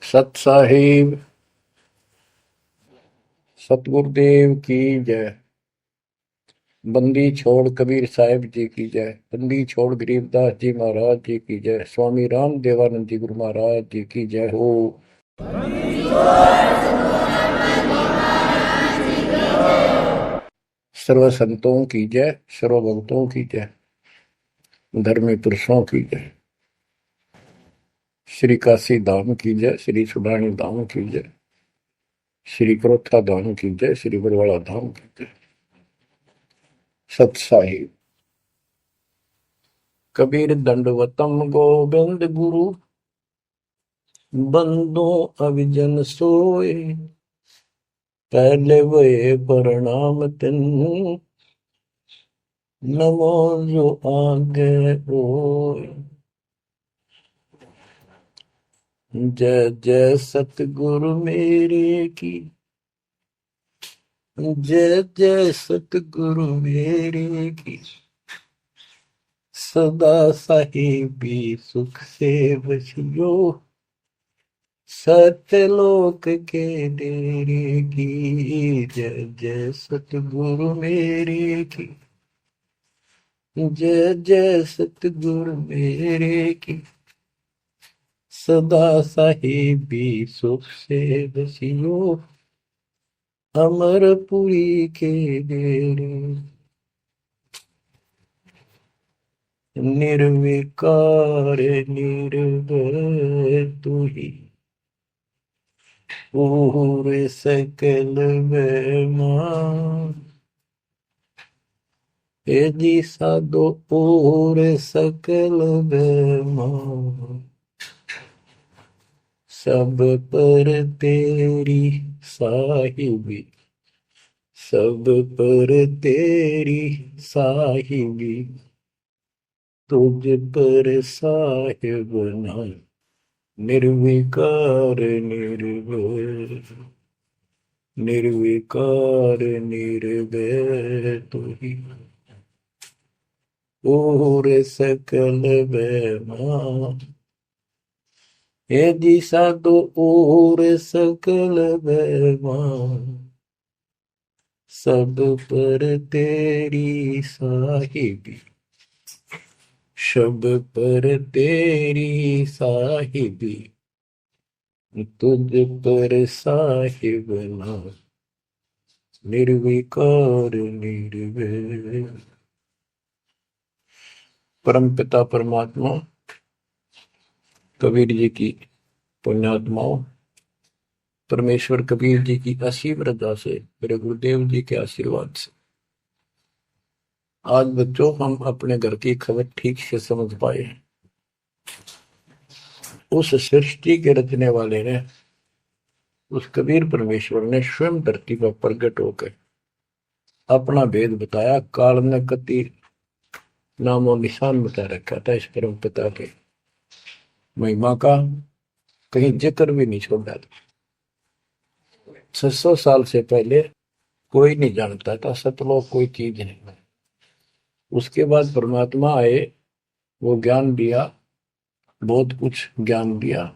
सत साहिब सतगुरुदेव की जय। बंदी छोड़ कबीर साहिब जी की जय। बंदी छोड़ गरीबदास जी महाराज जी की जय। स्वामी राम देवानंद जी गुरु महाराज जी की जय हो। सर्व संतों की जय, सर्व भक्तों की जय, धर्मी पुरुषों की जय। श्री काशी धाम की जय, श्री सुडानी धाम की जय, श्री क्रोथा धाम की जय, श्री बरवाड़ा धाम की जय। सत साहिब कबीर दंडवतम गोविंद गुरु, बंदो अविजन सोए, पहले वे प्रणाम तिन, नमो जो आगे ओए। जय जय सतगुरु मेरे की, जय जय सतगुरु मेरे की, सदा साहिबी सुख से बसियो, सत्यलोक के डेरे की। जय जय सतगुरु मेरे की, जय जय सतगुरु मेरे की, सदा साहिबी सुख से बसियो, अमरपुरी के डेरे। निर्विकार निर्भय तू ही, और सकल बेमान, हे जी साधो और सकल बेमान। सब पर तेरी साहिबी, सब पर तेरी साहिबी, तुझ पर साहिब नहीं। निर्विकार निर्भय, निर्विकार निर्भय तू ही, और सकल बेमान। हे जी साधो और सकल बेमान, सब पर तेरी साहिबी, सब पर तेरी साहिबी, तुझ पर साहिब ना। निर्विकार निर्भय। परम पिता परमात्मा कबीर जी की पुण्यात्माओं, परमेश्वर कबीर जी की असीम रजा से, मेरे गुरुदेव जी के आशीर्वाद से आज बच्चों हम अपने घर की खबर ठीक से समझ पाए हैं। उस सृष्टि के रचने वाले ने, उस कबीर परमेश्वर ने स्वयं धरती पर प्रकट होकर अपना भेद बताया। काल ने कति नामो निशान बता रखा था इस परम पिता के महिमा का, कहीं जिक्र भी नहीं छोड़ा था। 600 साल से पहले कोई नहीं जानता था सतलोक कोई चीज नहीं। उसके बाद परमात्मा आए, वो ज्ञान दिया, बहुत कुछ ज्ञान दिया,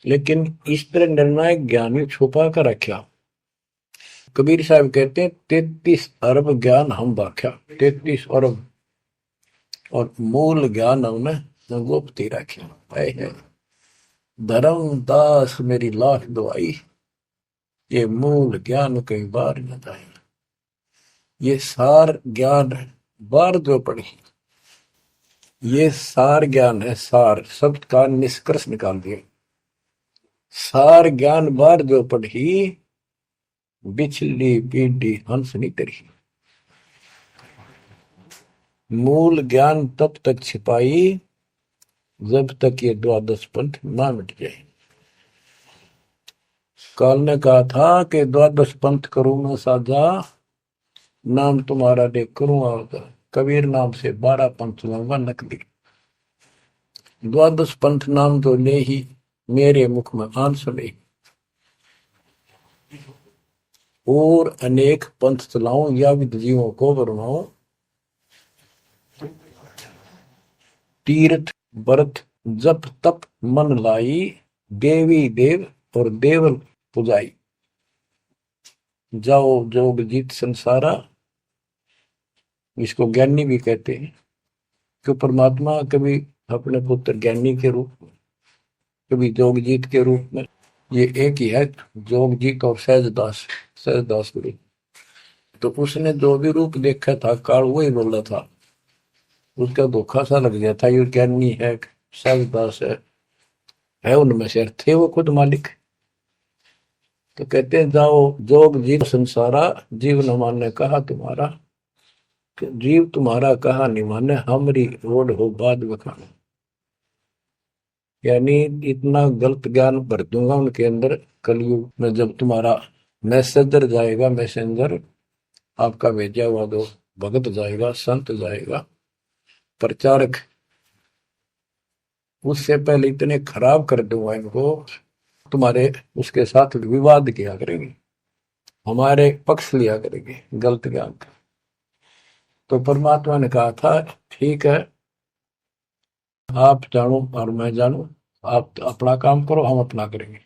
लेकिन इस तरह निर्णायक ज्ञान में छुपा कर रखा। कबीर साहब कहते हैं 33 अरब ज्ञान हम बाख्या, 33 अरब, और मूल ज्ञान हमने गुप्त ही रखा है। धर्मदास मेरी लाख दुआई, ये मूल ज्ञान कई बार न जाए। ये सार ज्ञान बार जो पढ़ी, ये सार ज्ञान है। सार शब्द का निष्कर्ष निकाल दिया। सार ज्ञान बार जो पढ़ी, बिछली पीढ़ी हंस नहीं तरी। मूल ज्ञान तब तक छिपाई जब तक ये द्वादश पंथ ना मिट जाए। काल ने कहा था कि द्वादश पंथ करूं मैं साझा, नाम तुम्हारा देख करूं आगा। कबीर नाम से 12 पंथ लूंगा नकली। द्वादश पंथ नाम तो ले ही मेरे मुख में आन सुने, और अनेक पंथ चलाऊं या विद जीवों को बनवाऊं। तीर्थ व्रत जप तप मन लाई, देवी देव और देवल पुजाई, जाओ जोग जीत संसारा, इसको ज्ञानी भी कहते हैं। कि परमात्मा कभी अपने पुत्र ज्ञानी के रूप में, कभी जोगजीत के रूप में, ये एक ही है, जोगजीत और सहजदास, सहजदास गुरु। तो उसने जो भी रूप देखा था काल वही बोला था, उसका धोखा सा लग गया था, ये ज्ञानी है, सहजदास है उनमें से थे वो खुद मालिक। तो कहते हैं जाओ जोग जीव संसारा, जीव न माने कहा तुम्हारा, जीव तुम्हारा कहा नहीं माने, हमारी रोड हो बाद बखाना। यानी इतना गलत ज्ञान भर दूंगा उनके अंदर कलयुग में, जब तुम्हारा मैसेंजर जाएगा, मैसेंजर आपका भेजा हुआ दो भगत जाएगा, संत जाएगा, प्रचारक, उससे पहले इतने खराब कर दूंगा इनको, तुम्हारे उसके साथ विवाद किया करेंगे, हमारे पक्ष लिया करेंगे गलत ज्ञान का। तो परमात्मा ने कहा था ठीक है, आप जानो और मैं जानू, आप अपना काम करो, हम अपना करेंगे।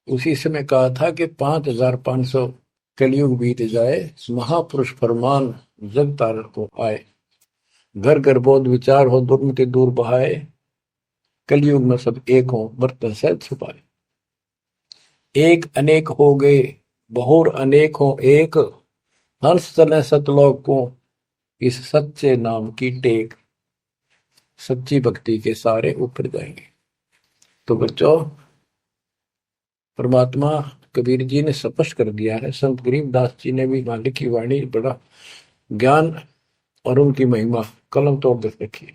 उसी समय कहा था कि 5500 कलयुग बीत जाए, महापुरुष फरमान जग तारण को आए, घर घर बोध विचार हो, दुर्मति दूर बहाए, कलयुग में सब एक हो, बर्तन सहज छुपाए। एक अनेक हो गए, बहुर अनेक हो एक, हंस चले सतलोक को, इस सच्चे नाम की टेक, सच्ची भक्ति के सारे ऊपर जाएंगे। तो बच्चों, परमात्मा कबीर जी ने स्पष्ट कर दिया है, संत गरीबदास जी ने भी मालिक की वाणी बड़ा ज्ञान और उनकी महिमा कलम तोड़ दे रखी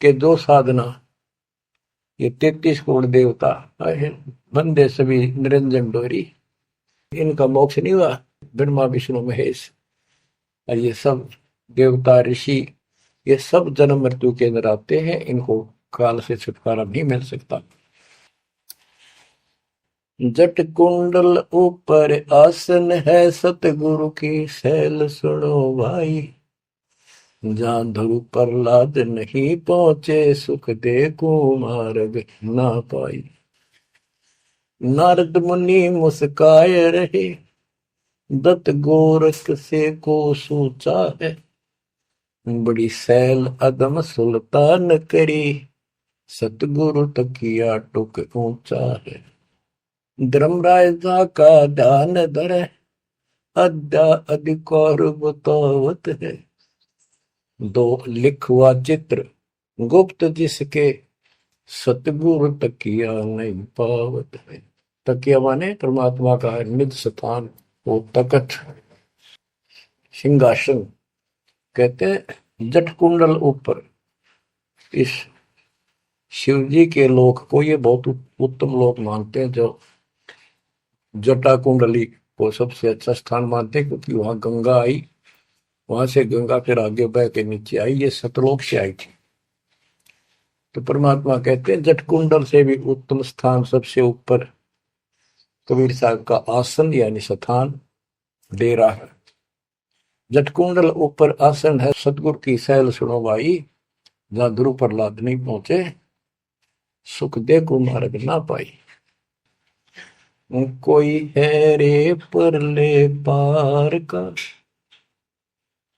कि जो साधना ये 33 करोड़ देवता बंदे सभी निरंजन डोरी, इनका मोक्ष नहीं हुआ, ब्रह्मा विष्णु महेश, और ये सब देवता ऋषि, ये सब जन्म मृत्यु के अंदर आते हैं, इनको काल से छुटकारा नहीं मिल सकता। जट कुंडल ऊपर आसन है, सतगुरु की सैल सुनो भाई, जहां ध्रुव प्रहलाद नहीं पहुंचे, सुख दे को मार्ग ना पाई। नारद मुनि मुस्काए रहे, दत्त गोरख से को सोचा है, बड़ी सैल अदम सुल्तान करी, सतगुरु तकिया टुक ऊंचा है। धर्मराजा का ध्यान धरे, अद्या अधिकार बतावत है, दो लिखवा चित्र गुप्त जिसके, सतगुरु तकिया नहीं पावत है। तकिया माने परमात्मा का निज स्थान, वो तकत सिंहासन। कहते हैं जट कुंडल ऊपर, इस शिव जी के लोक को ये बहुत उत्तम लोक मानते हैं, जो जटा कुंडली को सबसे अच्छा स्थान मानते हैं, क्योंकि वहां गंगा आई, वहां से गंगा फिर आगे बह के नीचे आई, ये सतलोक से आई थी। तो परमात्मा कहते हैं जट कुंडल से भी उत्तम स्थान, सबसे ऊपर कबीर साहब का आसन यानी स्थान डेरा है। जट कुंडल ऊपर आसन है, सतगुरु की सैल सुनो भाई, जहां ध्रुव प्रहलाद नहीं पहुंचे, सुख दे को मार्ग ना पाई। कोई है रे परले पार का,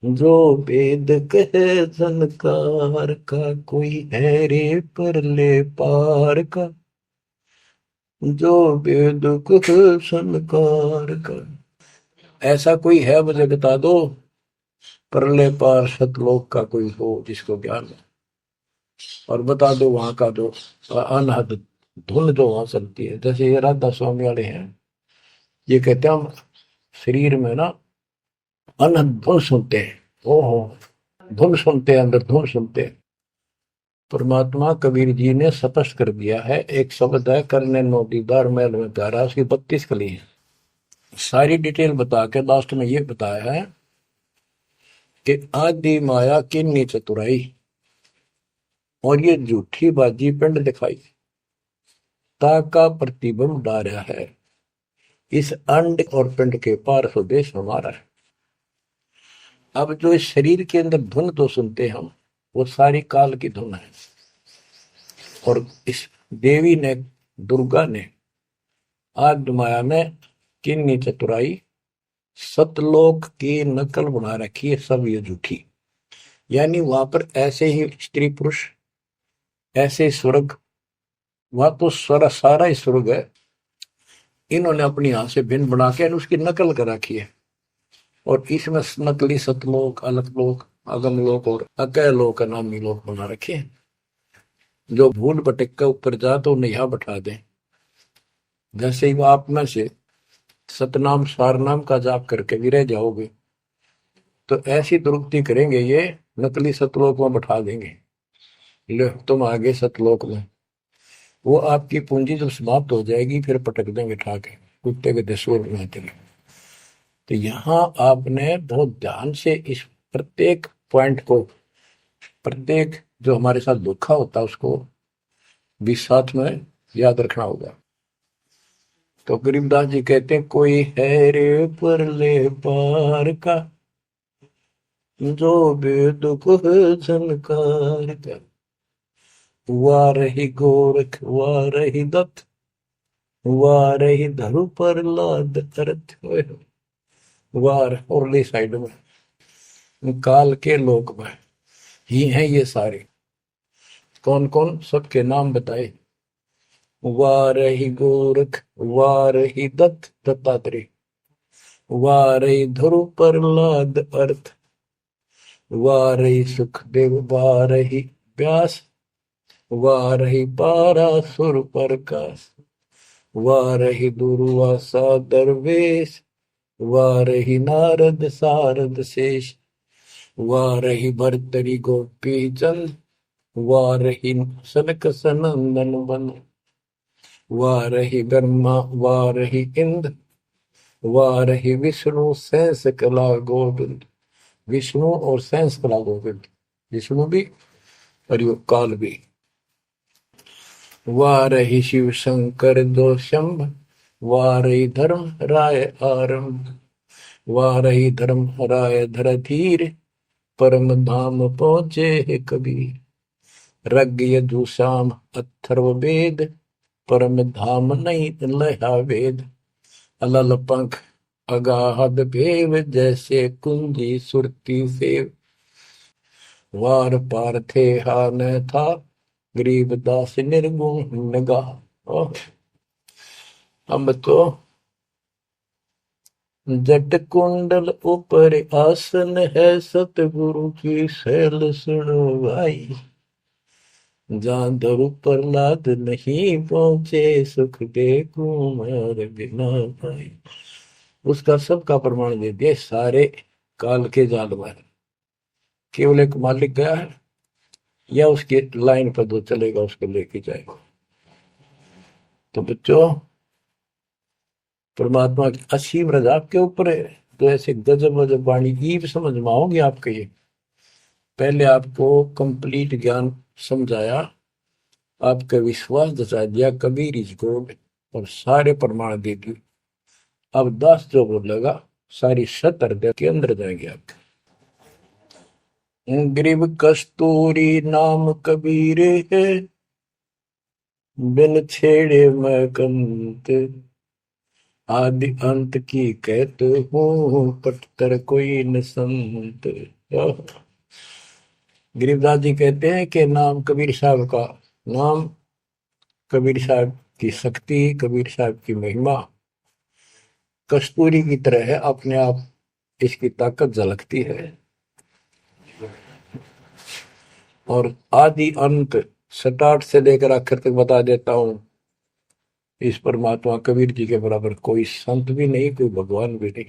जो वेद कहे झनकार का, कोई है रे परले पार का, जो वेद कहे झनकार का। ऐसा कोई है मुझे बता दो, परले पार सतलोक का कोई हो जिसको ज्ञान है, और बता दो वहां का जो अनहद धुन जो वहां चलती है। जैसे ये राधा स्वामी वाले हैं, ये कहते हैं हम शरीर में ना अनहद धुन सुनते हैं, ओहो धुन सुनते हैं, अंदर धुन सुनते हैं। परमात्मा कबीर जी ने स्पष्ट कर दिया है, एक शब्द है करने नो दीदार महल में प्यारा, उसकी 32 कली है। सारी डिटेल बता के लास्ट में ये बताया है कि आदि माया किन्नी चतुराई, और ये झूठी बाजी पिंड दिखाई, ताका प्रतिबिंब डारा है, इस अंड और पिंड के पार स्वदेश हमारा है। अब जो इस शरीर के अंदर धुन तो सुनते हम, वो सारी काल की धुन है, और इस देवी ने, दुर्गा ने आद्य माया में किन्नी चतुराई सतलोक की नकल बना रखी है, सब ये झूठी। यानी वहां पर ऐसे ही स्त्री पुरुष, ऐसे ही स्वर्ग, वहां तो सारा ही स्वर्ग है, इन्होंने अपनी यहां से भिन्न बना के उसकी नकल कर रखी है। और इसमें नकली सतलोक, अलकलोक, अगमलोक और अकैलोक का नामी लोक बना रखे हैं। जो भूल भटक के ऊपर जा तो उन्हें यहाँ बैठा दें। जैसे ही वो आप में से सतनाम सारनाम का जाप करके भी रह जाओगे, तो ऐसी दुरुक्ति करेंगे ये, नकली सतलोक में बैठा देंगे, ले तुम आगे सतलोक में। वो आपकी पूंजी जब समाप्त हो जाएगी फिर पटक देंगे ठाके, कुत्ते के दसोर में चले। तो यहाँ आपने बहुत ध्यान से इस प्रत्येक पॉइंट को, प्रत्येक जो हमारे साथ धोखा होता है उसको भी साथ में याद रखना होगा। तो गरीबदास जी कहते हैं, कोई है रे परले पार का, जो वेद को झनकार का, वाह रही गोरख वाह रही दत्त, वाह रही धरु पर लाद अर्थ, वार उरली साइड में काल के लोक में ही हैं ये सारे। कौन कौन, सबके नाम बताए। वाह रही गोरख वाह रही दत्त दत्तात्रेय, वाह रही ध्रुव प्रहलाद अर्थ, वाह रही सुखदेव वाह रही व्यास, वाह रही पारासुर प्रकाश, वाह रही दुर्वासा दरवेश, वाह रही नारद सारद शेष, वाह रही भरतरी गोपी चंद, वाह रही सनक सनंदन बन, वाह रही ब्रह्मा वाह रही इंद्र, वाह रही विष्णु सहस कला गोविंद। विष्णु और सहस कला गोविंद, विष्णु भी और यो काल भी। वाह रही शिव शंकर दो शंभ, वाह रही धर्म राय आरंभ, वाह रही धर्म राय धर धीर, परम धाम पहुंचे कबीर। रग यजु शाम अथर्व वेद, परम धाम नहीं लहा वेद। अलल पंख अगाहद भेव, जैसे कुंजी सुरती सेव। वार पार थे हा न था, गरीब दास निर्गुण निगाह। हम तो जट कुंडल ऊपर आसन है, सतगुरु की शैल सुनो भाई। जहाँ धरु प्रहलाद नहीं पहुंचे, सुख दे कुमार बिना भाई। उसका सबका प्रमाण दे दिया सारे काल के जाल में। केवल एक मालिक गया है या उसके लाइन पर दो चलेगा उसको लेके जाएगा। तो बच्चों, परमात्मा की असीम रजा आपके ऊपर है। तो ऐसे गजब गजब वाणी ईव समझ में आओगे आपके। ये पहले आपको कंप्लीट ज्ञान समझाया, आपका विश्वास दसा दिया कबीर इज गॉड, और सारे प्रमाण दे दिए। अब 10 जो बोलेगा सारी सत हृदय के अंदर जाएंगे आपके। ग्रीव कस्तूरी नाम कबीर है, बिन छेड़े मैं कंत। आदि अंत की कहते हूँ, पटतर कोई न संत। गरीबदास जी कहते हैं कि नाम कबीर साहब का नाम, कबीर साहब की शक्ति, कबीर साहब की महिमा कस्तूरी की तरह है, अपने आप इसकी ताकत झलकती है। और आदि अंत स्टार्ट से लेकर आखिर तक बता देता हूं। इस परमात्मा कबीर जी के बराबर कोई संत भी नहीं, कोई भगवान भी नहीं।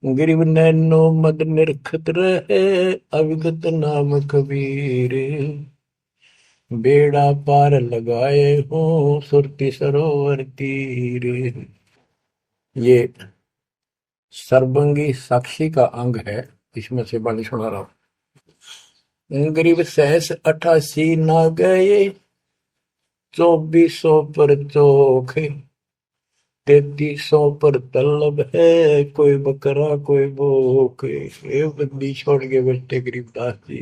गिरिव नैनो मद निरखत रहे, अविगत नाम कबीर। बेड़ा पार लगाए हो सुरति सरोवर तीर। ये सर्वंगी साक्षी का अंग है, इसमें से बाणी सुना रहा हूं। गरीब सहस 88 ना गए, 2400 पर चोख। 3300 पर तलब है, कोई बकरा कोई बोक। ये बंदी छोड़ के बैठे गरीबदास जी।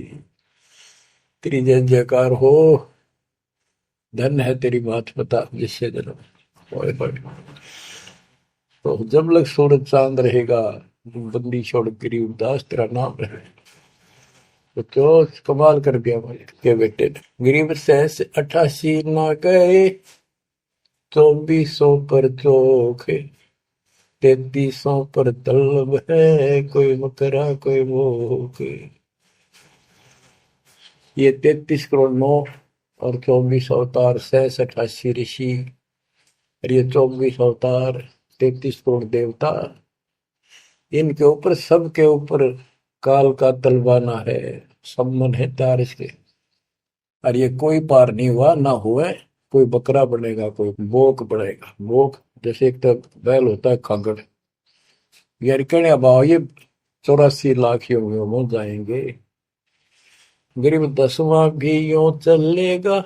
तेरी जय जयकार हो। धन है तेरी बात पता जिससे जन्म। ओए होए। तो जब लग सूरज चांद रहेगा, बंदी छोड़ गरीब दास तेरा नाम रहे। तो क्यों कमाल कर दिया भाई के बेटे ने। गरीब सहस 88 ना गए, 2400 पर चोखे, 3300 पर तलब है, कोई मकरा कोई भूख। ये 33 करोड़ नौ और 24 अवतार, सहस 88 ऋषि, और ये 24 अवतार, 33 करोड़ देवता, इनके ऊपर सबके ऊपर काल का तलवाना है, सम्मन है तार इसके। और ये कोई पार नहीं हुआ ना हुए। कोई बकरा बनेगा, कोई बोक बनेगा। बोक जैसे एक तो बैल होता है खागड़, यार कहने भाव ये 84 लाख योगियों में जाएंगे। गरीब 10वां भी यूं चलेगा,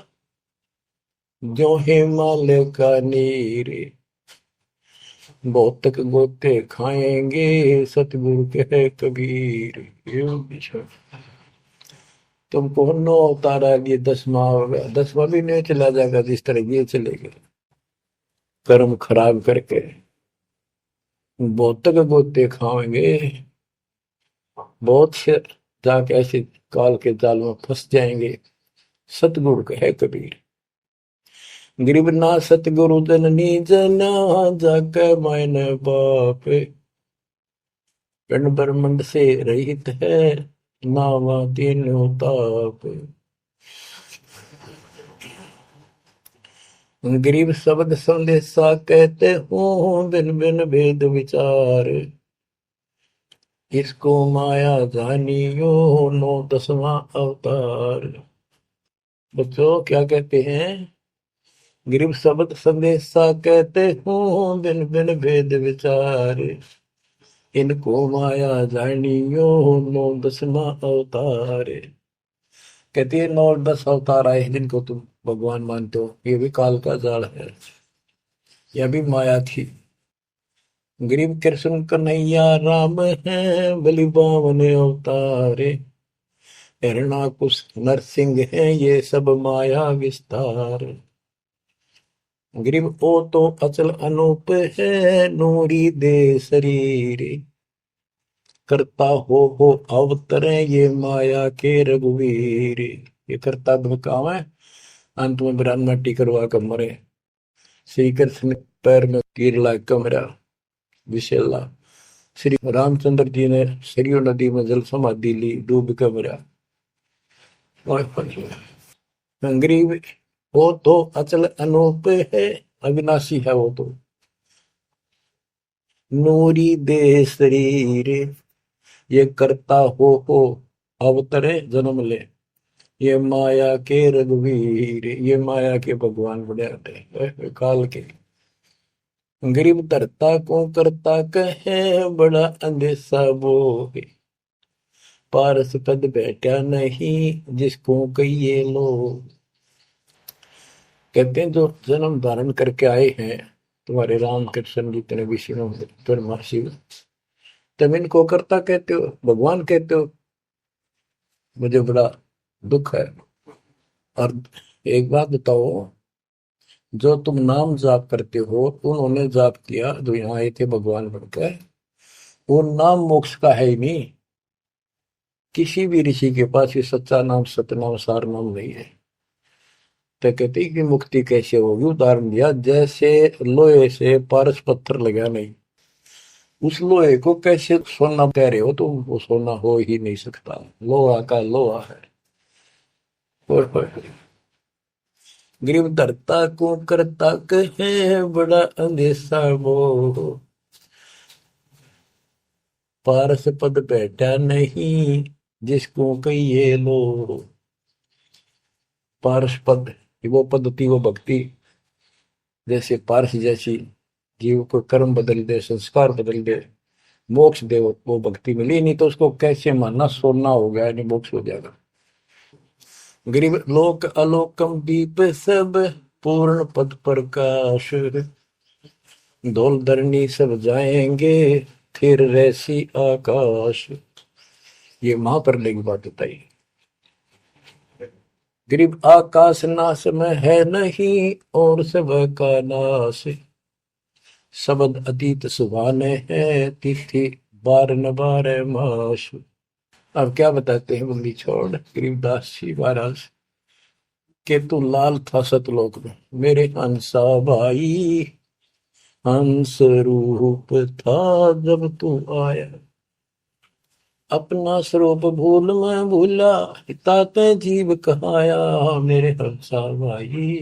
जो हिमालय का नीर, बहुत तक गोते खाएंगे, सतगुरु के कबीर। तुमको 9 अवतार लिए 10वां होगा, 10वां भी नहीं चला जाएगा जिस तरह ये चलेगा कर्म खराब करके। बहुत तक गोते खाएंगे, बहुत से जाके ऐसे काल के जाल में फंस जाएंगे। सतगुरु कहे कबीर, गरीब ना सतगुरु जननी जना, जाके मायने बाप, पिंड ब्रह्मंड से रहित है, नावा तीनों ताप। गरीब शब्द संदेशा कहते हूँ, बिन बिन भेद विचार, इसको माया जानियो, 9 10वां अवतार। बच्चों क्या कहते हैं? गरीब शब्द संदेशा कहते हूँ, बिन बिन भेद विचार, इनको माया जानियो, 9 10वां अवतार। कहती है 9 10 अवतार आए जिनको तुम भगवान मानते हो, ये भी काल का जाल है, यह भी माया थी। गरीब कृष्ण कन्हैया राम है, बलि बावन अवतारे, हिरणाकुश नरसिंह है, ये सब माया विस्तार। गरीब ओ तो अचल अनूप है, नूरी दे शरीर, करता हो अवतरे, ये माया के रघुवीर। ये करता काम है, अंत में बिरान मट्टी करवा कर मरे। श्री कृष्ण पैर में कीर लाग कमरा विशेला, श्री रामचंद्र जी ने सरयू नदी में जल समाधि ली, डूब के मरा। गरीब वो तो अचल अनूप है, अविनाशी है वो तो, नूरी दे शरीर, ये करता हो अवतरे जन्म ले, ये माया के रघुवीर। ये माया के भगवान बड़े आते काल के। गरीब धरता को करता कहे, बड़ा अंदेशा बोहे, पारस पद बैठा नहीं, जिसको कहिए लोग। कहते हैं जो जन्म धारण करके आए हैं तुम्हारे राम कृष्ण जितने विष्णु ब्रह्मा शिव, तुम इनको करता कहते हो, भगवान कहते हो, मुझे बड़ा दुख है। और एक बात बताओ, जो तुम नाम जाप करते हो, उन्होंने जाप किया जो यहाँ आए थे भगवान बनकर, वो नाम मोक्ष का है ही नहीं। किसी भी ऋषि के पास ये सच्चा नाम सतनाम सार नाम नहीं है। तो कहते कि मुक्ति कैसे होगी? उदाहरण दिया, जैसे लोहे से पारस पत्थर लगा नहीं, उस लोहे को कैसे सोना कह रहे हो तुम? वो सोना हो ही नहीं सकता, लोहा का लोहा है। गरीब धरता को करता कहे, बड़ा अंदेशा मोह, पारस पद बैठा नहीं, जिसको कहिए लो। पारस पद वो पद्धति, वो भक्ति, जैसे पारस जैसी जीव को कर्म बदल दे, संस्कार बदल दे, मोक्ष दे, वो भक्ति मिली। नहीं तो उसको कैसे मानना सोना हो गया, नहीं मोक्ष हो जाएगा। गरीब लोक अलोकम दीप सब, पूर्ण पद प्रकाश, धौल धरनी सब जाएंगे, फिर रहसी आकाश। ये महाप्रलय की बात बताई। गरीब आकाश नाश में है नहीं, और सब का नाश। शब्द अतीत सुभाने है, तिथि बार न बार मास। अब क्या बताते हैं बंदी छोड़ गरीबदास जी महाराज के, तू लाल था सतलोक में मेरे हंसा भाई। हंस रूप था जब तू आया, अपना स्वरूप भूल मैं भूला, ताते जीव कहाया मेरे हंसा भाई।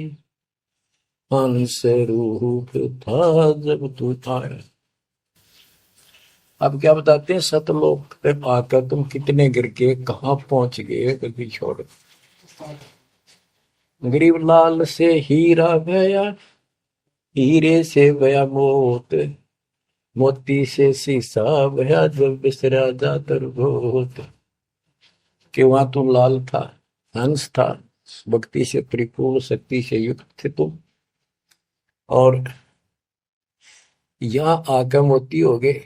हंस रूप था जब तू आया। अब क्या बताते हैं, सतलोक पे आकर तुम कितने गिर के कहाँ पहुंच गए कभी छोड़। गरीब लाल से हीरा गया, हीरे से गया मोत, मोती से शीशा गया जब बिसरा जातर गोत। कि वहां तू लाल था, हंस था, भक्ति से परिपूर्ण, शक्ति से युक्त थे तुम, और यहाँ आकर मोती हो गए,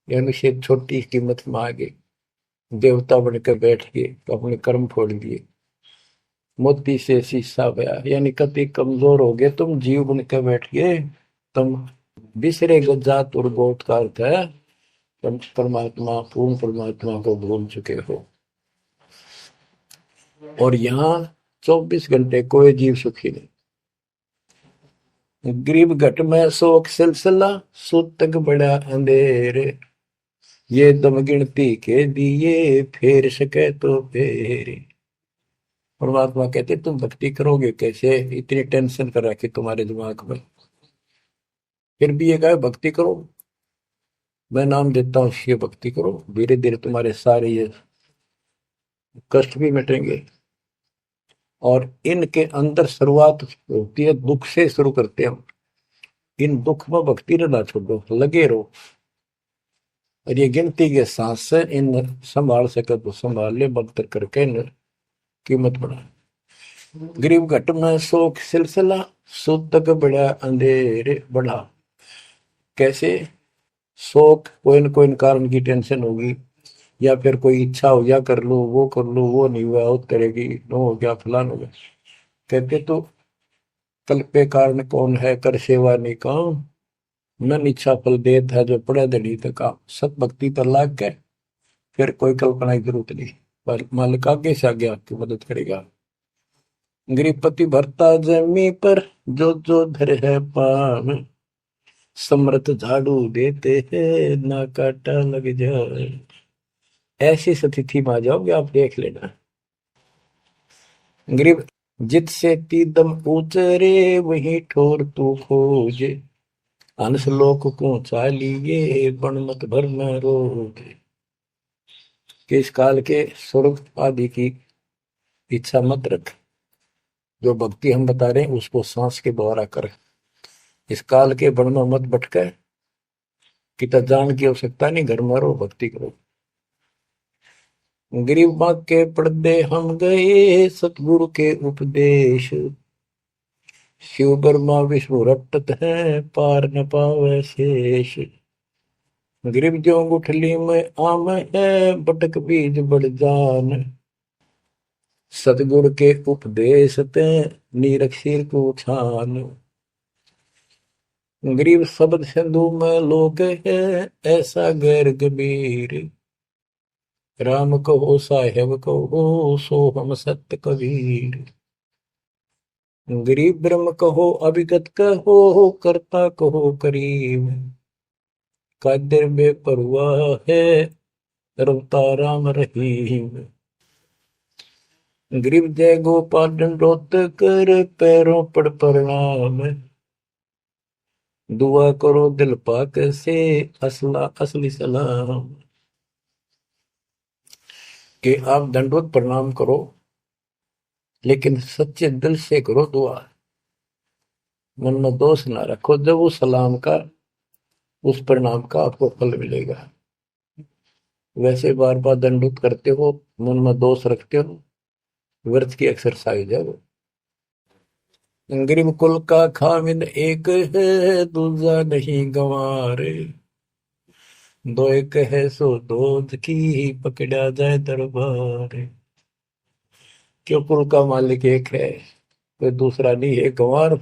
यानी से छोटी कीमत में आ गए, देवता बनकर बैठ गए तो अपने कर्म फोड़ दिए। मोती से शीशा गया, यानी कति कमजोर हो गए तुम, जीव बनकर बैठ गए तुम, बिसरे जात और गोत का अर्थ है परमात्मा, पूर्ण परमात्मा को भूल चुके हो। और यहाँ 24 घंटे कोई जीव सुखी नहीं। गरीब घट में शोक सिलसिला, सूतक बड़ा अंधेरे, ये दम गिनती के दिए फेर सके तो फेरे। परमात्मा कहते तुम भक्ति करोगे कैसे, इतनी टेंशन कर रखी तुम्हारे दिमाग में, फिर भी ये कहे भक्ति करो, मैं नाम देता हूँ, ये भक्ति करो, धीरे धीरे तुम्हारे सारे ये कष्ट भी मिटेंगे। और इनके अंदर शुरुआत होती है दुख से, शुरू करते हैं हम। इन दुख में भक्ति रहना छोड़ो, लगे रहो, और ये गिनती के सांस से इन संभाल सके तो संभाल ले, मंत्र करके इन कीमत बढ़ा। गरीब घट में शोक सिलसिला, सूतक बड़ा अंधेरे बढ़ा। कैसे, शोक कोई न कोई कारण की टेंशन होगी, या फिर कोई इच्छा हो गया कर लो, वो कर लो, वो नहीं हुआ, उस तरह की नो हो गया, फलान हो गया। कहते तो कल पे कारण कौन है, कर सेवा नहीं काम, मन इच्छा फल देत है जो पड़े धड़ी तक। सत भक्ति पर लाग गए, फिर कोई कल्पना की जरूरत नहीं, पर मालिक आगे से आगे आपकी मदद करेगा। गृहपति भरता जमी पर, जो धर है पान, समृत झाड़ू देते हैं ना काटा लग जाए। ऐसी स्थिति में आ जाओगे आप, देख लेना। गरीब जित से तीदम उचरे, वही ठोर तू खोज, हंस लोक को चालिए बन मत भर न रोग। कि इस काल के स्वर्ग आदि की इच्छा मत रख, जो भक्ति हम बता रहे हैं उसको सांस के द्वारा कर। इस काल के बन में मत भटके, कि जान की आवश्यकता नहीं, घर में रहो भक्ति करो। गरीब माँ के पर्दे हम गए, सतगुरु के उपदेश, शिव ब्रह्मा विष्णु रटत है, पार न पावे शेष। गरीब जो गुठली में आम है, बटक बीज बढ़ जान, सतगुरु के उपदेश ते नीरख सिर को छान। गरीब शब्द सिंधु में लोग है, ऐसा गैर गंभीर, राम कहो साहेब कहो सो हम सत्य कबीर। गरीब ब्रह्म कहो अभिगत कहो, करता कहो करीब, कादिर बेपरवाह है रवता राम रहीम। गरीब जय गोपाल दंडोत कर, पैरों पड़ प्रणाम, दुआ करो दिल पाक से, असला असली सलाम। कि आप दंडोत प्रणाम करो, लेकिन सच्चे दिल से करो दुआ, मन में दोष ना रखो, जब उस सलाम का, उस प्रणाम का आपको फल मिलेगा। वैसे बार बार दंडोत करते हो, मन में दोष रखते हो, व्यर्थ की एक्सरसाइज है वो। गरीब कुल का खामिद एक है, दूजा नहीं गंवारे, दो एक है सो दूध की, पकड़ा जाए दरबार। क्यों कुल का मालिक एक है, कोई दूसरा नहीं है। गंवार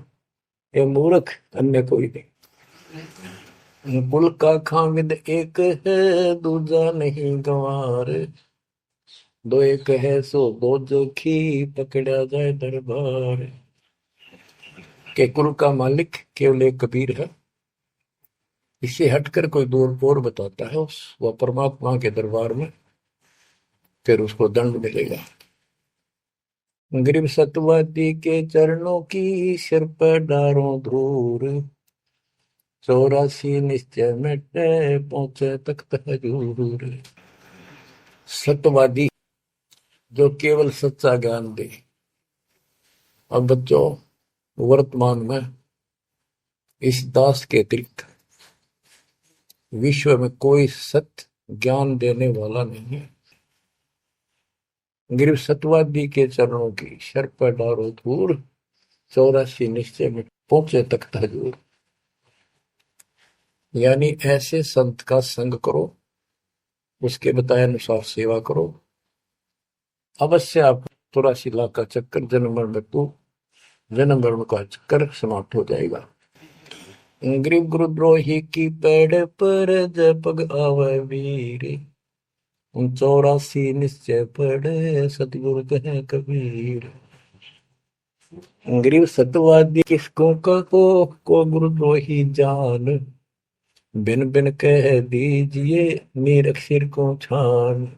ये मूर्ख, अन्य कोई नहीं। कुल का खामिद एक है, दूजा नहीं गंवार। दो एक है सो दो जोखी, पकड़ा जाए दरबार। के कुल का मालिक केवल एक कबीर है। इससे हटकर कोई दूर और बताता है उस वह परमात्मा के दरबार में, फिर उसको दंड मिलेगा। गरीब सतवादी के चरणों की सिर पर डारों धूर, 84 निश्चय मिटे पहुंचे तख्त हजूर। सत्यवादी जो केवल सच्चा ज्ञान दे। अब बच्चों, वर्तमान में इस दास के अतिरिक्त विश्व में कोई सत्य ज्ञान देने वाला नहीं है। गिरव सतवादी के चरणों की शर पर डारो धूर, 84 निश्चय में पहुंचे तख्त हजूर। यानी ऐसे संत का संग करो, उसके बताए अनुसार सेवा करो, अवश्य आप 84 लाख का चक्कर जन्म मरण में जन्म मरण का चक्कर समाप्त हो जाएगा। गरीब गुरुद्रोही की पेड़ पर जब पग आवे वीर, 84 निश्चय पढ़े सतगुरु कहे कबीर। गरीब सतवादी किसको को गुरुद्रोही जान, बिन बिन कह दीजिए मीर सिर को छान।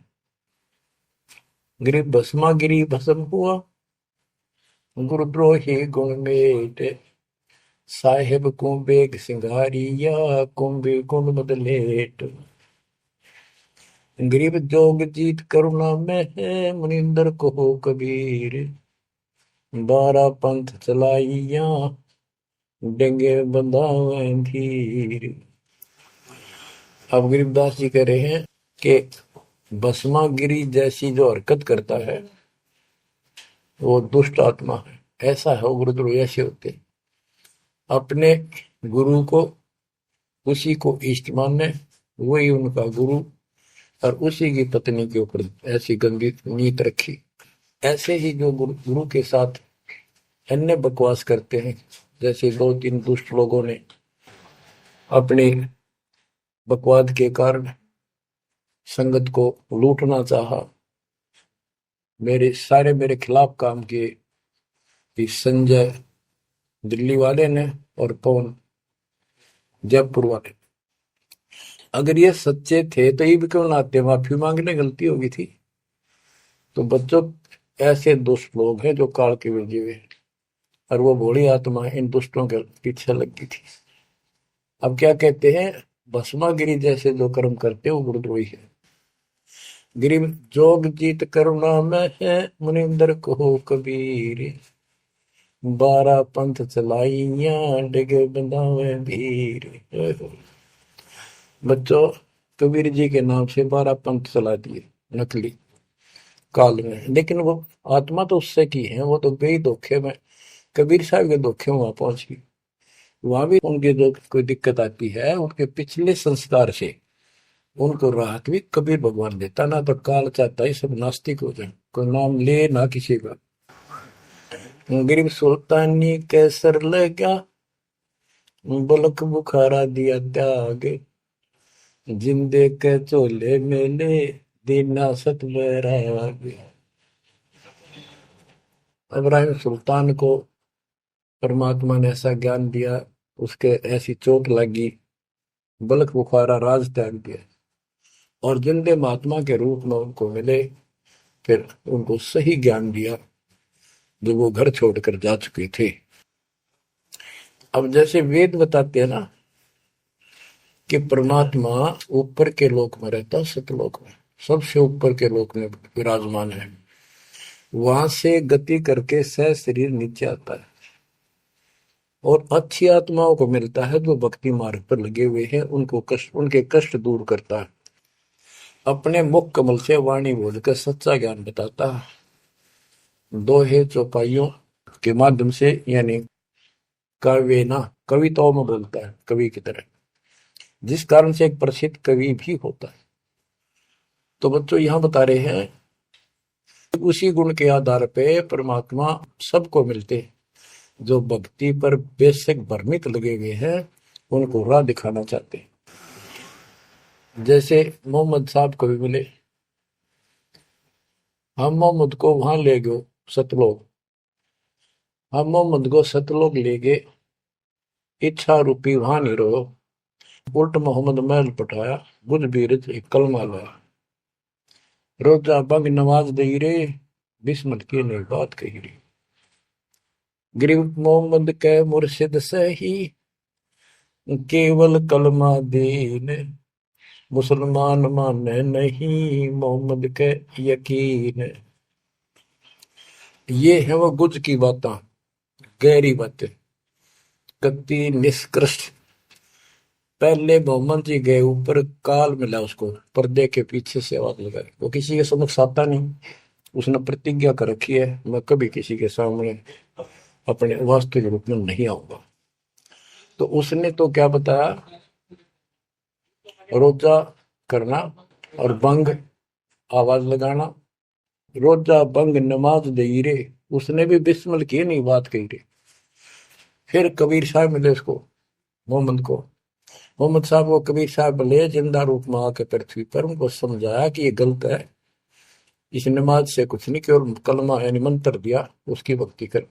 गरीब भस्मा गिरी भस्म हुआ, गुरुद्रोही गुण मेट, साहेब को बेग सिंगारिया कुंभी गुण बदलेट। गरीब जोग जीत करुणा में है, मुनिंदर को हो कबीर, 12 पंथ चलाइया डेंगे बंधावे धीर। अब गरीबदास जी कह रहे हैं कि भस्मागिरी जैसी जो हरकत करता है वो दुष्ट आत्मा है। ऐसा है गुरुद्रोह, ऐसे होते अपने गुरु को उसी को इष्ट माने, वही उनका गुरु, और उसी की पत्नी के ऊपर ऐसी गंदी नीत रखी। ऐसे ही जो गुरु के साथ अन्य बकवास करते हैं, जैसे 2-3 दुष्ट लोगों ने अपने बकवाद के कारण संगत को लूटना चाहा, मेरे खिलाफ काम किए। संजय दिल्ली वाले ने और पवन जयपुर वाले। अगर ये सच्चे थे तो ये भी क्यों लाते, माफी मांगने गलती होगी थी। तो बच्चों, ऐसे दुष्ट लोग हैं जो काल के भेजे हुए, और वो भोली आत्मा इन दुष्टों के पीछे लगी थी। अब क्या कहते हैं, भस्मागिरी जैसे जो कर्म करते वो गुरुद्रोही है। गिरी जोग जीत करुणा में है, मुनिंदर को कबीर, 12 पंथ चलाइया डिगे बंधावे भीर। बच्चों, कबीर जी के नाम से 12 पंथ चला दिए नकली काल में, लेकिन वो आत्मा तो उससे की है, वो तो गई धोखे में, कबीर साहब के धोखे वहां पहुंची। वहां भी उनकी जो कोई दिक्कत आती है, उनके पिछले संस्कार से उनको राहत भी कबीर भगवान देता। ना तो काल चाहता है सब नास्तिक हो जाए, कोई नाम ले ना किसी का। गरीब सुल्तानी कैसर लगा, बलक बुखारा दिया त्याग, जिंदे के चोले मेले दीना सत बैराग। इब्राहिम सुल्तान को परमात्मा ने ऐसा ज्ञान दिया, उसके ऐसी चोट लगी, बलक बुखारा राज त्याग दिया, और जिंदे महात्मा के रूप में उनको मिले, फिर उनको सही ज्ञान दिया जो वो घर छोड़कर जा चुके थे। अब जैसे वेद बताते हैं ना कि परमात्मा ऊपर के लोक में रहता, सतलोक में, सबसे ऊपर के लोक में विराजमान है। वहां से गति करके सह शरीर नीचे आता है, और अच्छी आत्माओं को मिलता है जो भक्ति मार्ग पर लगे हुए हैं, उनके कष्ट दूर करता है, अपने मुख कमल से वाणी बोलकर सच्चा ज्ञान बताता है, दोहे चौपाइयों के माध्यम से, यानी काव्य ना कविताओं में बोलता है कवि की तरह, जिस कारण से एक प्रसिद्ध कवि भी होता है। तो बच्चों, यहां बता रहे हैं उसी गुण के आधार पे परमात्मा सबको मिलते, जो भक्ति पर बेशक भ्रमित लगे हुए हैं उनको राह दिखाना चाहते। जैसे मोहम्मद साहब को भी मिले, हम मोहम्मद को वहां ले गए सतलोक, हम मोहम्मद को सतलोक ले गए, इच्छा रूपी वहां नहीं रहो, उल्ट मोहम्मद महल पटाया, बुझ बीरज एक कलमा लाया, रोजा बंग नमाज दे रे, बिस्मत की नहीं बात कही रे। गरीब मोहम्मद के मुर्शिद से ही केवल कलमा दीन, मुसलमान माने नहीं मोहम्मद के यकीन। ये है वो गुज की बातें, गहरी बातें, कति निष्कृष्ट। पहले मोहम्मद जी गए ऊपर, काल मिला उसको, पर्दे के पीछे से आवाज लगाई, वो किसी के समक्ष आता नहीं, उसने प्रतिज्ञा कर रखी है मैं कभी किसी के सामने अपने वास्तविक रूप में नहीं आऊंगा। तो उसने तो क्या बताया, रोजा करना और बंग आवाज लगाना, रोजा बंग नमाज दे रे, उसने भी बिस्मिल की नहीं बात कही रे। फिर कबीर साहब मिले उसको, मोहम्मद को, मोहम्मद साहब को कबीर साहब ले जिंदा रूप में आके पृथ्वी पर उनको समझाया कि ये गलत है, इस नमाज से कुछ नहीं, केवल कलमा यानी मंत्र दिया, उसकी भक्ति कर।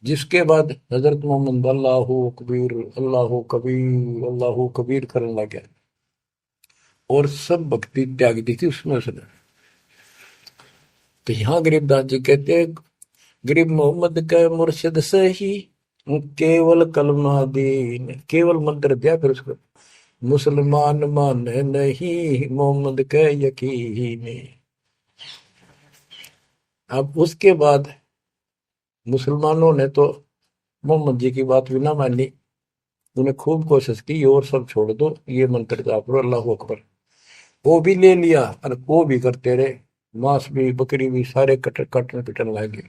जिसके बाद हजरत मोहम्मद अल्लाह कबीर अल्लाह कबीर करने लग गया और सब भक्ति त्याग दी थी उसमें उसने। तो यहाँ गरीबदास जी कहते हैं, गरीब मोहम्मद के मुर्शिद से ही केवल कलमा दीन, केवल मंत्र दिया, फिर उसको मुसलमान माने नहीं मोहम्मद के यकीन। अब उसके बाद मुसलमानों ने तो मोहम्मद जी की बात भी ना मानी, उन्हें खूब कोशिश की और सब छोड़ दो, ये मंत्र जाप करो अल्लाह अकबर, वो भी ले लिया और वो भी करते रहे, मांस भी बकरी भी सारे कटन पिटन लगे।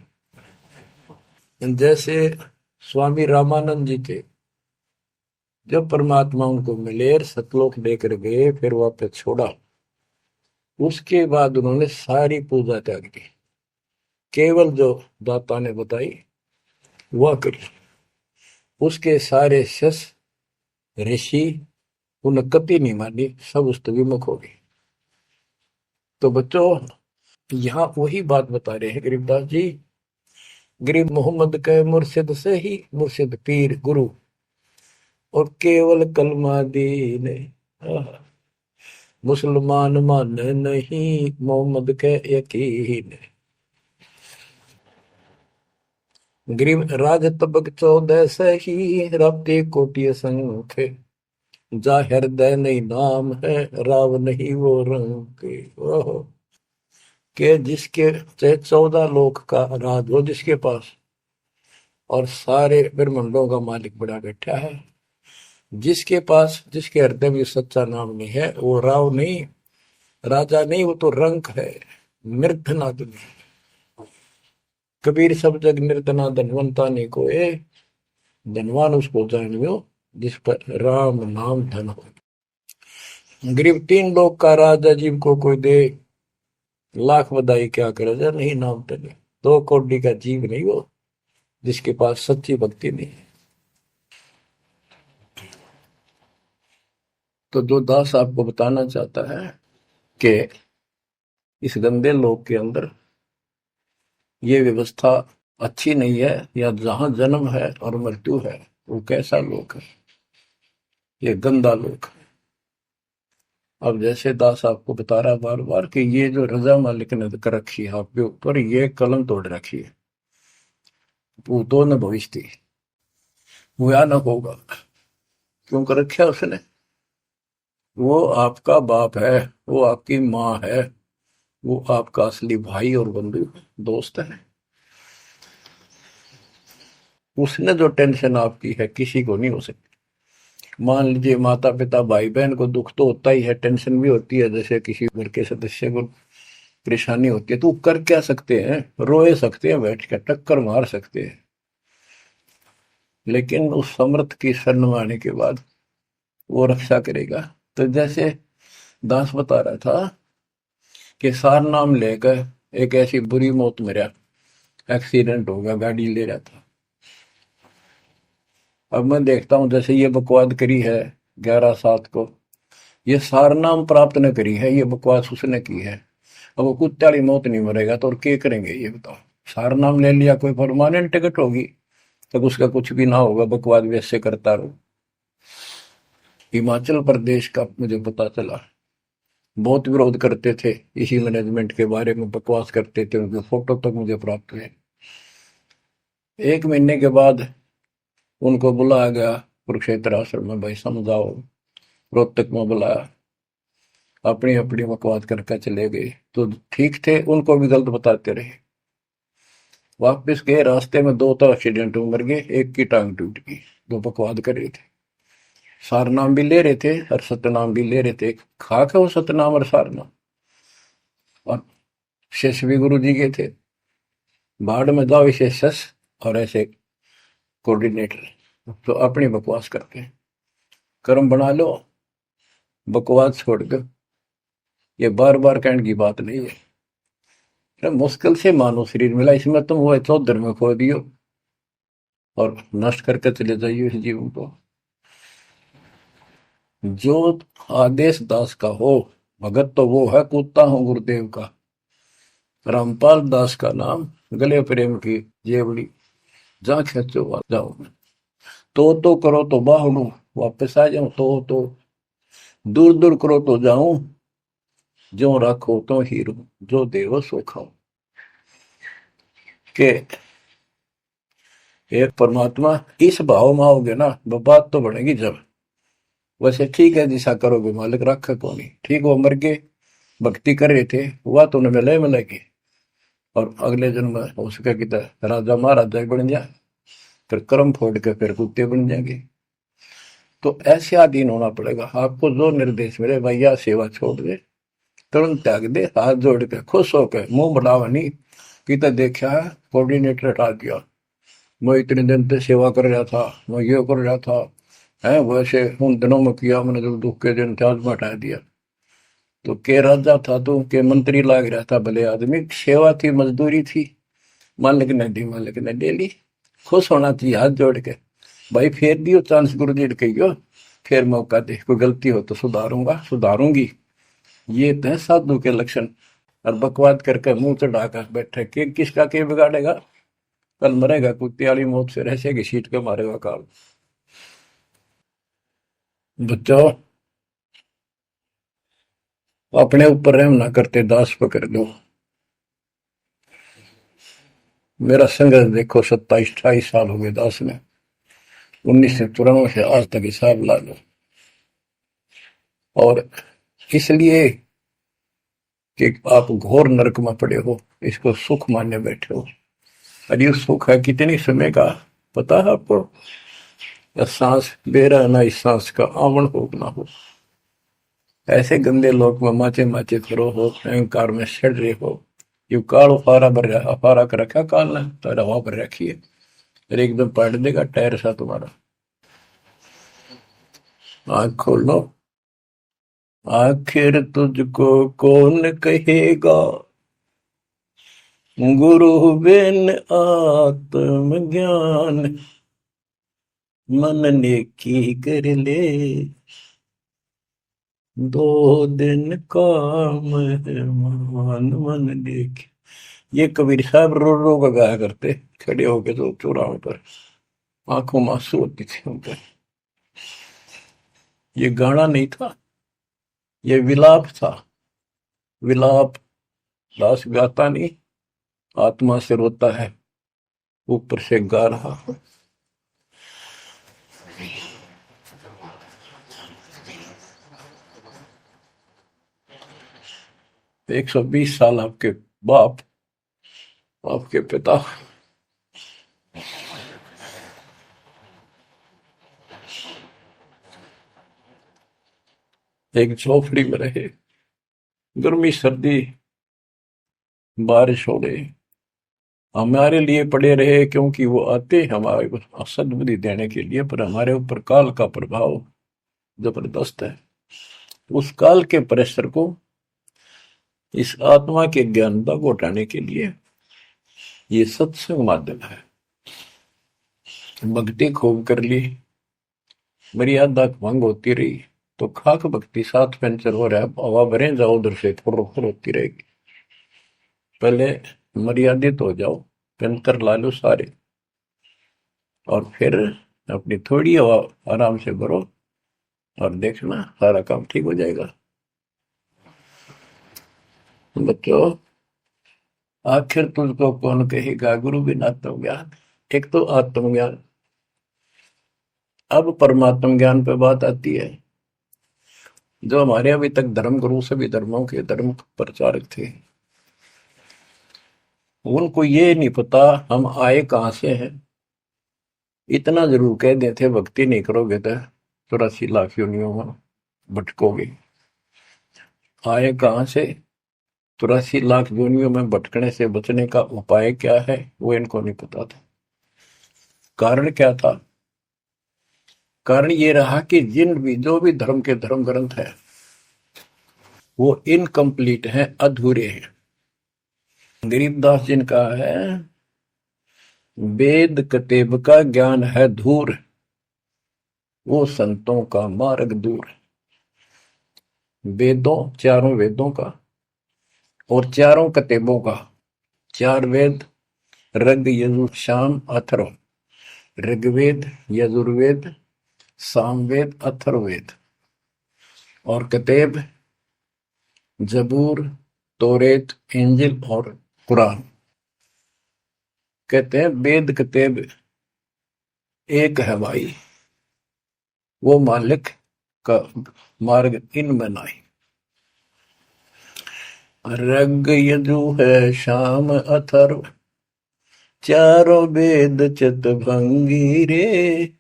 जैसे स्वामी रामानंद जी थे, जब परमात्मा उनको मिले सतलोक लेकर गए, फिर वापस छोड़ा, उसके बाद उन्होंने सारी पूजा त्याग दी, केवल जो दाता ने बताई वह करी। उसके सारे शस ऋषि उन्हें कति नहीं मानी, सब उस विमुख हो गए। तो बच्चों यहाँ वही बात बता रहे हैं गरीबदास जी, गरीब मोहम्मद के मुर्शिद से ही, मुर्शिद पीर गुरु, और केवल कलमा दीन, मुसलमान माने नहीं मोहम्मद के यकीन। गरीब राज तबक 14 से ही, राब्ते कोटि संख, जा हृदय नहीं नाम है, राव नहीं वो रंग के जिसके 14 लोक का राज हो जिसके पास, और सारे ब्रह्मांडों का मालिक बड़ा बैठा है, जिसके पास, जिसके हृदय में सच्चा नाम नहीं है, वो राव नहीं, राजा नहीं, वो तो रंक है, निर्धनाद नहीं। कबीर सब जग निर्धना धनवंता नहीं कोई, धनवान उसको जानियो जिस पर राम नाम धन हो। गरीब 3 लोग का राजा जीव को कोई दे, लाख बधाई क्या करे जा नहीं नाम धन, 2 कौड़ी का जीव नहीं वो जिसके पास सच्ची भक्ति नहीं है। तो जो दास आपको बताना चाहता है कि इस गंदे लोक के अंदर ये व्यवस्था अच्छी नहीं है, या जहां जन्म है और मृत्यु है वो कैसा लोक है, ये गंदा लोक है। अब जैसे दास आपको बता रहा बार बार कि ये जो रजा मालिक ने कर रखी है आपके ऊपर, ये कलम तोड़ रखी है, भूतों ने भविष्य थी, भयानक होगा। क्यों कर रखा उसने, वो आपका बाप है, वो आपकी माँ है, वो आपका असली भाई और बंधु दोस्त है। उसने जो टेंशन आपकी है किसी को नहीं हो सकती। मान लीजिए माता पिता भाई बहन को दुख तो होता ही है, टेंशन भी होती है, जैसे किसी घर के सदस्य को परेशानी होती है, तो कर क्या सकते हैं, रोए सकते हैं, बैठ कर टक्कर मार सकते हैं, लेकिन उस समर्थ की शरण आने के बाद वो रक्षा करेगा। तो जैसे दास बता रहा था कि सार नाम लेकर एक ऐसी बुरी मौत मरा, एक्सीडेंट हो गया, गाड़ी ले रहा था। अब मैं देखता हूँ जैसे ये बकवाद करी है 11/7 को, ये सारनाम प्राप्त न करी है, ये बकवास उसने की है। अब वो कुत्ते वाली मौत नहीं मरेगा तो और क्या करेंगे ये बताओ। सारनाम ले लिया, कोई परमानेंट टिकट होगी, तब उसका कुछ भी ना होगा, बकवाद वैसे करता रहो। हिमाचल प्रदेश का मुझे पता चला, बहुत विरोध करते थे इसी मैनेजमेंट के बारे में, बकवास करते थे, उनके फोटो तक मुझे प्राप्त हुए। 1 महीने के बाद उनको बुलाया गया कुरुक्षेत्र आश्रम में, भाई समझाओ। रोहतक में बुलाया, अपनी अपनी बकवास करके चले गए। तो ठीक थे, उनको भी गलत बताते रहे। वापस गए, रास्ते में 2 तो एक्सीडेंट में मर गए, एक की टांग टूट गई। दो बकवाद कर रहे थे, सारनाम भी ले रहे थे और सतनाम भी ले रहे थे, खा के वो सतनाम और सारनाम। और शिष्य भी गुरु जी के थे, भाड़ में जाओ इसे शस और ऐसे कोऑर्डिनेटर। तो अपनी बकवास करते हैं, कर्म बना लो, बकवास छोड़ दो। ये बार बार कहने की बात नहीं है। तो मुश्किल से मानो शरीर मिला, इसमें तुम वो चौधर में खो दियो और नष्ट करके चले जाइए इस जीवन को। जो आदेश दास का हो भगत, तो वो है कूदता हूँ गुरुदेव का। रामपाल दास का नाम, गले प्रेम की जेवड़ी, जा खेचो जाओ। तो करो तो बाहू, वापस आ जाऊं तो दूर दूर करो तो जाऊं, जो रखो तो हीरो, जो देवो सो खाओ। के एक परमात्मा इस भाव में आओगे ना, बात तो बढ़ेगी जब। वैसे ठीक है, दिशा करोगे मालिक रखा को नहीं, ठीक। वो मर गए, भक्ति कर रहे थे, हुआ तो उन्हें मिलेगी, और अगले जन्म में हो सके कि राजा महाराजा बन जाए, फिर कर्म फोड़ के फिर कुत्ते बन जाएंगे। तो ऐसे अधीन होना पड़ेगा आपको। जो निर्देश मिले, भैया सेवा छोड़ दे, तुरंत त्याग दे, हाथ जोड़ के खुश होकर, मुंह बढ़ावा नहीं कि तो देखा है कोऑर्डिनेटर हटा दिया, मैं इतने दिन से सेवा कर रहा था, मैं ये कर रहा था, है वैसे उन दिनों में किया मैंने, जो दुख के दिन थे आज में हटा दिया। तो के राजा था तो के मंत्री लाग रहा था, भले आदमी, सेवा थी, मजदूरी थी, मालिक ने दी, मालिक ने ले ली। खुश होना चाहिए हाथ जोड़ के, भाई फेर दियो चांस, गुरु जी कहियो, फिर मौका दे, कोई गलती हो तो सुधारूंगा, सुधारूंगी। ये तो है साधु के लक्षण। और बकवाद करके मुंह चढ़ा कर बैठे, कि किसका के बिगाड़ेगा, कल मरेगा कुत्ते वाली मौत से, ऐसे घसीट के मारेगा काल। बच्चों, अपने ऊपर रहम ना करते, दास पकड़ लो। मेरा संघर्ष देखो, 27-28 साल हो गए दास में, 1994 से आज तक हिसाब ला लो। और इसलिए कि आप घोर नरक में पड़े हो, इसको सुख मानने बैठे हो। अरे सुख है कितनी समय का, पता है आपको? या सांस बेरा ना, इस सांस का आवण हो ना हो। ऐसे गंदे लोग में माचे माचे करो हो, अहंकार में सड़ रहे हो। यू काल अफारा कर रखा काल ने, तो हवा पर रखिए, फिर एकदम पलट देगा टायर सा तुम्हारा। आंख खोल लो, आखिर तुझको कौन कहेगा, गुरु बिन आत्म ज्ञान, मन ने की कर ले, 2 दिन काम है मान, मन ने की। ये कबीर साहब रो रो कर गाया करते, खड़े होके तो चौराहों पर, आंखों में आंसू होती थी उनके। ये गाना नहीं था, ये विलाप था। विलाप दास गाता नहीं, आत्मा से रोता है, ऊपर से गा रहा। 120 साल आपके बाप, आपके पिता, एक झोपड़ी में रहे, गर्मी सर्दी बारिश हो गई, हमारे लिए पड़े रहे, क्योंकि वो आते हमारे सद्बुद्धि देने के लिए, पर हमारे ऊपर काल का प्रभाव जबरदस्त है। उस काल के प्रेशर को इस आत्मा के ज्ञानता को उठाने के लिए ये सत्संग माध्यम है। भक्ति खूब कर ली, मर्यादा भंग होती रही तो खाक भक्ति साथ पंचर हो रहा है, हवा भरे जाओ उधर से फुर फुर होती रहेगी। पहले मर्यादित हो जाओ, पंचर ला लो सारे, और फिर अपनी थोड़ी हवा आराम से भरो और देखना सारा काम ठीक हो जाएगा। बच्चों, आखिर तुझको कौन कहेगा गुरु बिन आत्मज्ञान। एक तो आत्मज्ञान, अब परमात्म ज्ञान पे बात आती है। जो हमारे अभी तक धर्म गुरु सभी धर्मों के धर्म प्रचारक थे, उनको ये नहीं पता हम आए कहां से हैं। इतना जरूर कह देते भक्ति नहीं करोगे तो 84 लाख योनियों में भटकोगे। आए कहां से, 84 लाख योनियों में भटकने से बचने का उपाय क्या है वो इनको नहीं पता था। कारण क्या था? कारण ये रहा कि जो भी धर्म के धर्म ग्रंथ है वो इनकम्प्लीट हैं, अधूरे हैं। गरीबदास जिनका है वेद कतेब का ज्ञान है धूर, वो संतों का मार्ग दूर। वेदों, चारों वेदों का और चारों कतेबों का, 4 वेद ऋग यजुर शाम अथर्व, ऋग्वेद यजुर्वेद सामवेद अथर्ववेद, और कतेब जबूर तोरेत इंजिल और कुरान। कहते हैं वेद कतेब एक है भाई, वो मालिक का मार्ग इनमें नहीं। ऋग यजु है शाम अथर्व, चारों वेद चितभंगी रे,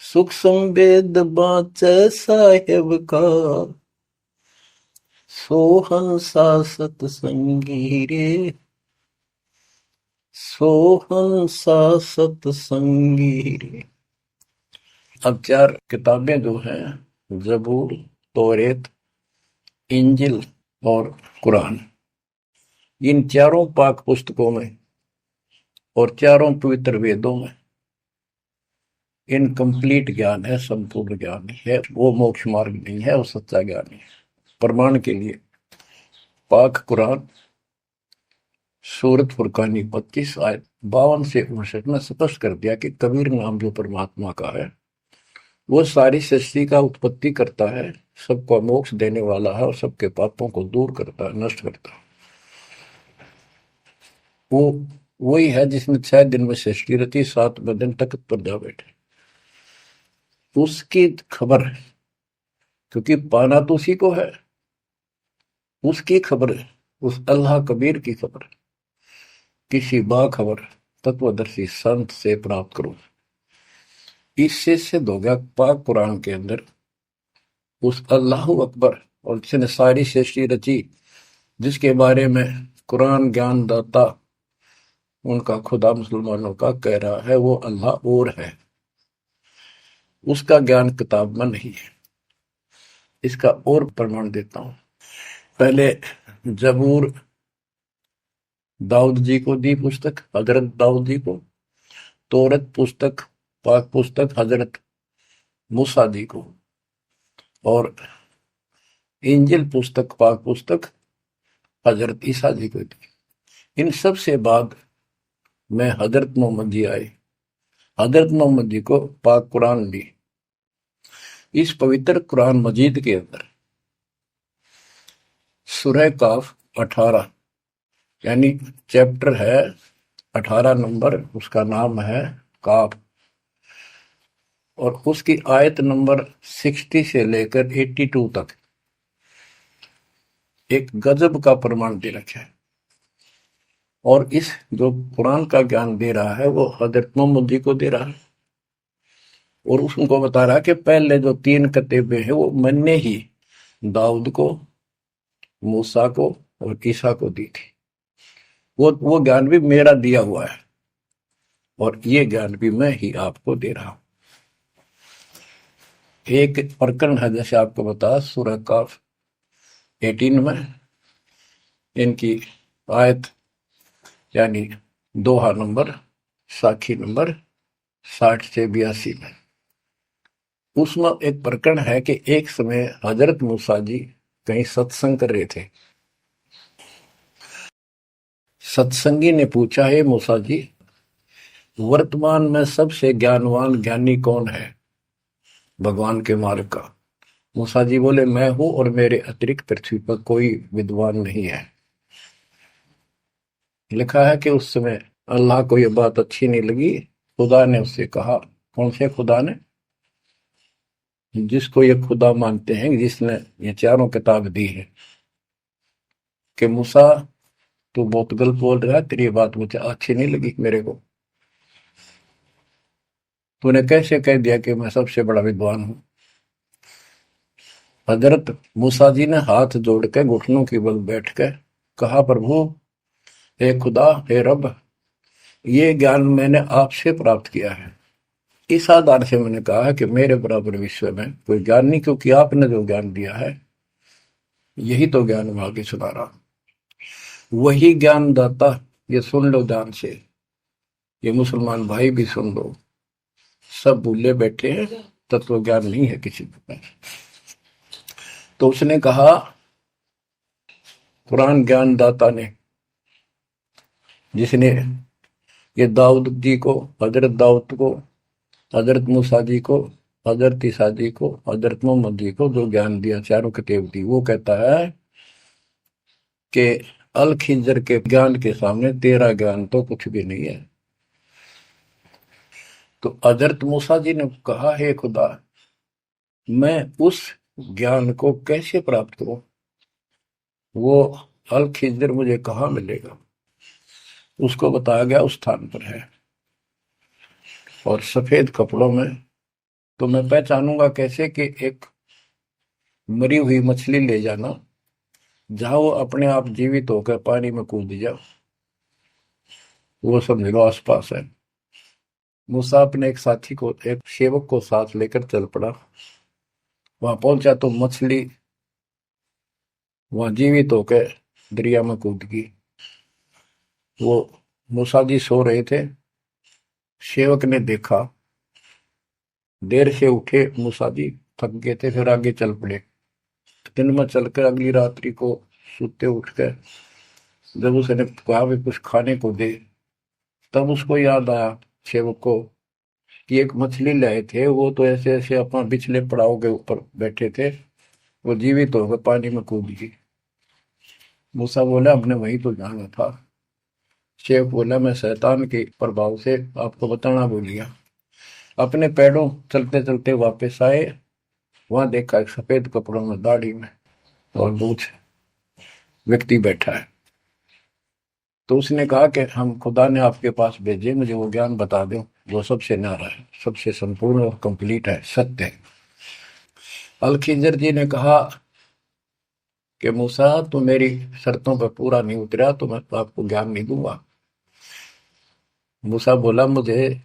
सूक्ष्म वेद बाँचे साहेब का, सोहंसा सतसंगी रे, सोहंसा सतसंगी रे। अब 4 किताबें जो हैं, जबूर तौरेत इंजिल और कुरान, इन चारों पाक पुस्तकों में और चारों पवित्र वेदों में इनकम्प्लीट ज्ञान है, संपूर्ण ज्ञान है, वो मोक्ष मार्ग नहीं है, वो सच्चा ज्ञान है। प्रमाण के लिए पाक कुरान सूरत फुरकानी 25 आयत 52 से 59 में स्पष्ट कर दिया कि कबीर नाम जो परमात्मा का है वो सारी सृष्टि का उत्पत्ति करता है, सबको मोक्ष देने वाला है और सबके पापों को दूर करता है, नष्ट करता है। वो वही है जिसने 6 दिन में सृष्टि रची, 7वें दिन तख्त पर जा बैठे। उसकी खबर है, क्योंकि पाना तो उसी को है, उसकी खबर है, उस अल्लाह कबीर की खबर किसी बाखबर तत्वदर्शी संत से प्राप्त करो। इससे सिद्ध हो गया पाक कुरान के अंदर उस अल्लाह अकबर और जिसने सारी सृष्टि रची, जिसके बारे में कुरान ज्ञान दाता उनका खुदा मुसलमानों का कह रहा है वो अल्लाह और है, उसका ज्ञान किताब में नहीं है। इसका और प्रमाण देता हूं। पहले जबूर दाऊद जी को दी पुस्तक, हजरत दाऊद जी को। तौरत पुस्तक, पाक पुस्तक हजरत मूसा जी को। और इंजिल पुस्तक, पाक पुस्तक हजरत ईसा जी को दी। इन सब से बाद में हजरत मोहम्मद जी आए, हजरत मोहम्मद जी को पाक कुरान दी। इस पवित्र कुरान मजीद के अंदर सूरह काफ 18 यानी चैप्टर है 18 नंबर, उसका नाम है काफ, और उसकी आयत नंबर 60 से लेकर 82 तक एक गजब का प्रमाण दे रखा है। और इस जो कुरान का ज्ञान दे रहा है वो हजरत मोहम्मद जी को दे रहा है, और उसको बता रहा है कि पहले जो 3 किताबें हैं वो मैंने ही दाऊद को, मूसा को और ईसा को दी थी। वो ज्ञान भी मेरा दिया हुआ है और ये ज्ञान भी मैं ही आपको दे रहा हूं। एक प्रकरण है, जैसे आपको बता सूरह काफ 18 में इनकी आयत यानी दोहा नंबर साखी नंबर 60 से 82 में। उसमें एक प्रकरण है कि एक समय हजरत मूसा जी कहीं सत्संग कर रहे थे। सत्संगी ने पूछा, है मूसा जी, वर्तमान में सबसे ज्ञानवान ज्ञानी कौन है भगवान के मार्ग का? मूसा जी बोले, मैं हूं और मेरे अतिरिक्त पृथ्वी पर कोई विद्वान नहीं है। लिखा है कि उस समय अल्लाह को यह बात अच्छी नहीं लगी। खुदा ने उससे कहा, कौन से खुदा ने? जिसको ये खुदा मानते हैं, जिसने ये चारों किताब दी है, कि मूसा तू बहुत गलत बोल रहा है, तेरी बात मुझे अच्छी नहीं लगी। मेरे को तूने कैसे कह दिया कि मैं सबसे बड़ा विद्वान हूं? हजरत मूसा जी ने हाथ जोड़ के घुटनों की बल बैठ के कहा, प्रभु, हे खुदा, हे रब, ये ज्ञान मैंने आपसे प्राप्त किया है। इस आधार से मैंने कहा है कि मेरे बराबर विश्व में कोई ज्ञान नहीं, क्योंकि आपने जो ज्ञान दिया है यही तो ज्ञान मैं आगे सुना रहा। वही ज्ञान दाता, ये सुन लो ध्यान से, ये मुसलमान भाई भी सुन लो, सब भूले बैठे हैं, तत्व ज्ञान नहीं है किसी को। तो उसने कहा, कुरान ज्ञान दाता ने, जिसने ये दाऊद जी को, हजरत दाऊद को, हजरत मूसा जी को, हजरत ईसा जी को, हजरत मोहम्मद जी को जो ज्ञान दिया, चारों किताब दी, वो कहता है कि अल खिंजर के ज्ञान के सामने तेरा ज्ञान तो कुछ भी नहीं है। तो हजरत मूसा जी ने कहा, हे खुदा, मैं उस ज्ञान को कैसे प्राप्त करूं? वो अल खिंजर मुझे कहाँ मिलेगा? उसको बताया गया उस स्थान पर है, और सफेद कपड़ों में। तो मैं पहचानूंगा कैसे कि एक मरी हुई मछली ले जाना, जहां वो अपने आप जीवित होकर पानी में कूद जाओ, वो समझ लो आसपास है। मूसा अपने एक साथी को, एक सेवक को साथ लेकर चल पड़ा। वहां पहुंचा तो मछली वहां जीवित होकर दरिया में कूद गई। वो मूसा जी सो रहे थे। सेवक ने देखा, देर से उठे मूसा जी, थक गए थे, फिर आगे चल पड़े। दिन में चलकर अगली रात्रि को सुते उठकर जब उसने कहा भी कुछ खाने को दे, तब उसको याद आया सेवक को कि एक मछली लाए थे, वो तो ऐसे ऐसे अपना पिछले पड़ाव के ऊपर बैठे थे, वो जीवित होकर पानी में कूद गई। मूसा बोला, हमने वही तो जाना था। शेख बोला, मैं शैतान के प्रभाव से आपको बताना भूल गया। अपने पैरों चलते चलते वापस आए, वहां देखा एक सफेद कपड़ों में, दाढ़ी में और मूछ व्यक्ति बैठा है। तो उसने कहा कि हम खुदा ने आपके पास भेजे, मुझे वो ज्ञान बता दो जो सबसे न्यारा है, सबसे संपूर्ण और कंप्लीट है, सत्य है। अल खिंजर जी ने कहा कि मूसा, तो मेरी शर्तों पर पूरा नहीं उतरा तो मैं तो आपको ज्ञान नहीं दूंगा। मूसा बोला, मुझे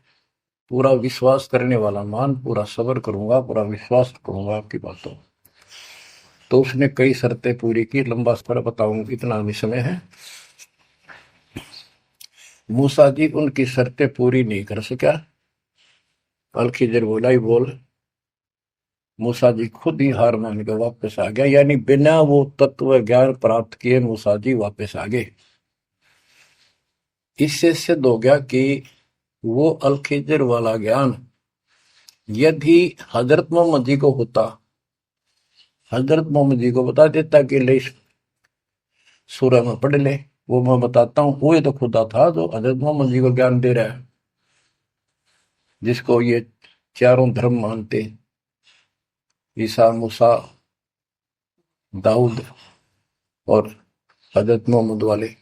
पूरा विश्वास करने वाला मान, पूरा सब्र करूंगा, पूरा विश्वास करूंगा आपकी बातों। तो उसने कई शर्तें पूरी की, लंबा सफर बताऊंगा, इतना भी समय है। मूसा जी उनकी शर्तें पूरी नहीं कर सका। अल खिजर बोला, ही बोल। मूसा जी खुद ही हार मान के वापस आ गया, यानी बिना वो तत्व ज्ञान प्राप्त किए मूसा जी वापस आ गए। इससे सिद्ध हो गया कि वो अल खिजर वाला ज्ञान यदि हजरत मोहम्मद जी को होता, हजरत मोहम्मद जी को बता देता कि ले सूरह में पढ़ ले, वो मैं बताता हूँ, वो ये तो खुदा था जो हजरत मोहम्मद जी को ज्ञान दे रहा है, जिसको ये चारों धर्म मानते, ईसा, मूसा, दाऊद और हजरत मोहम्मद वाले।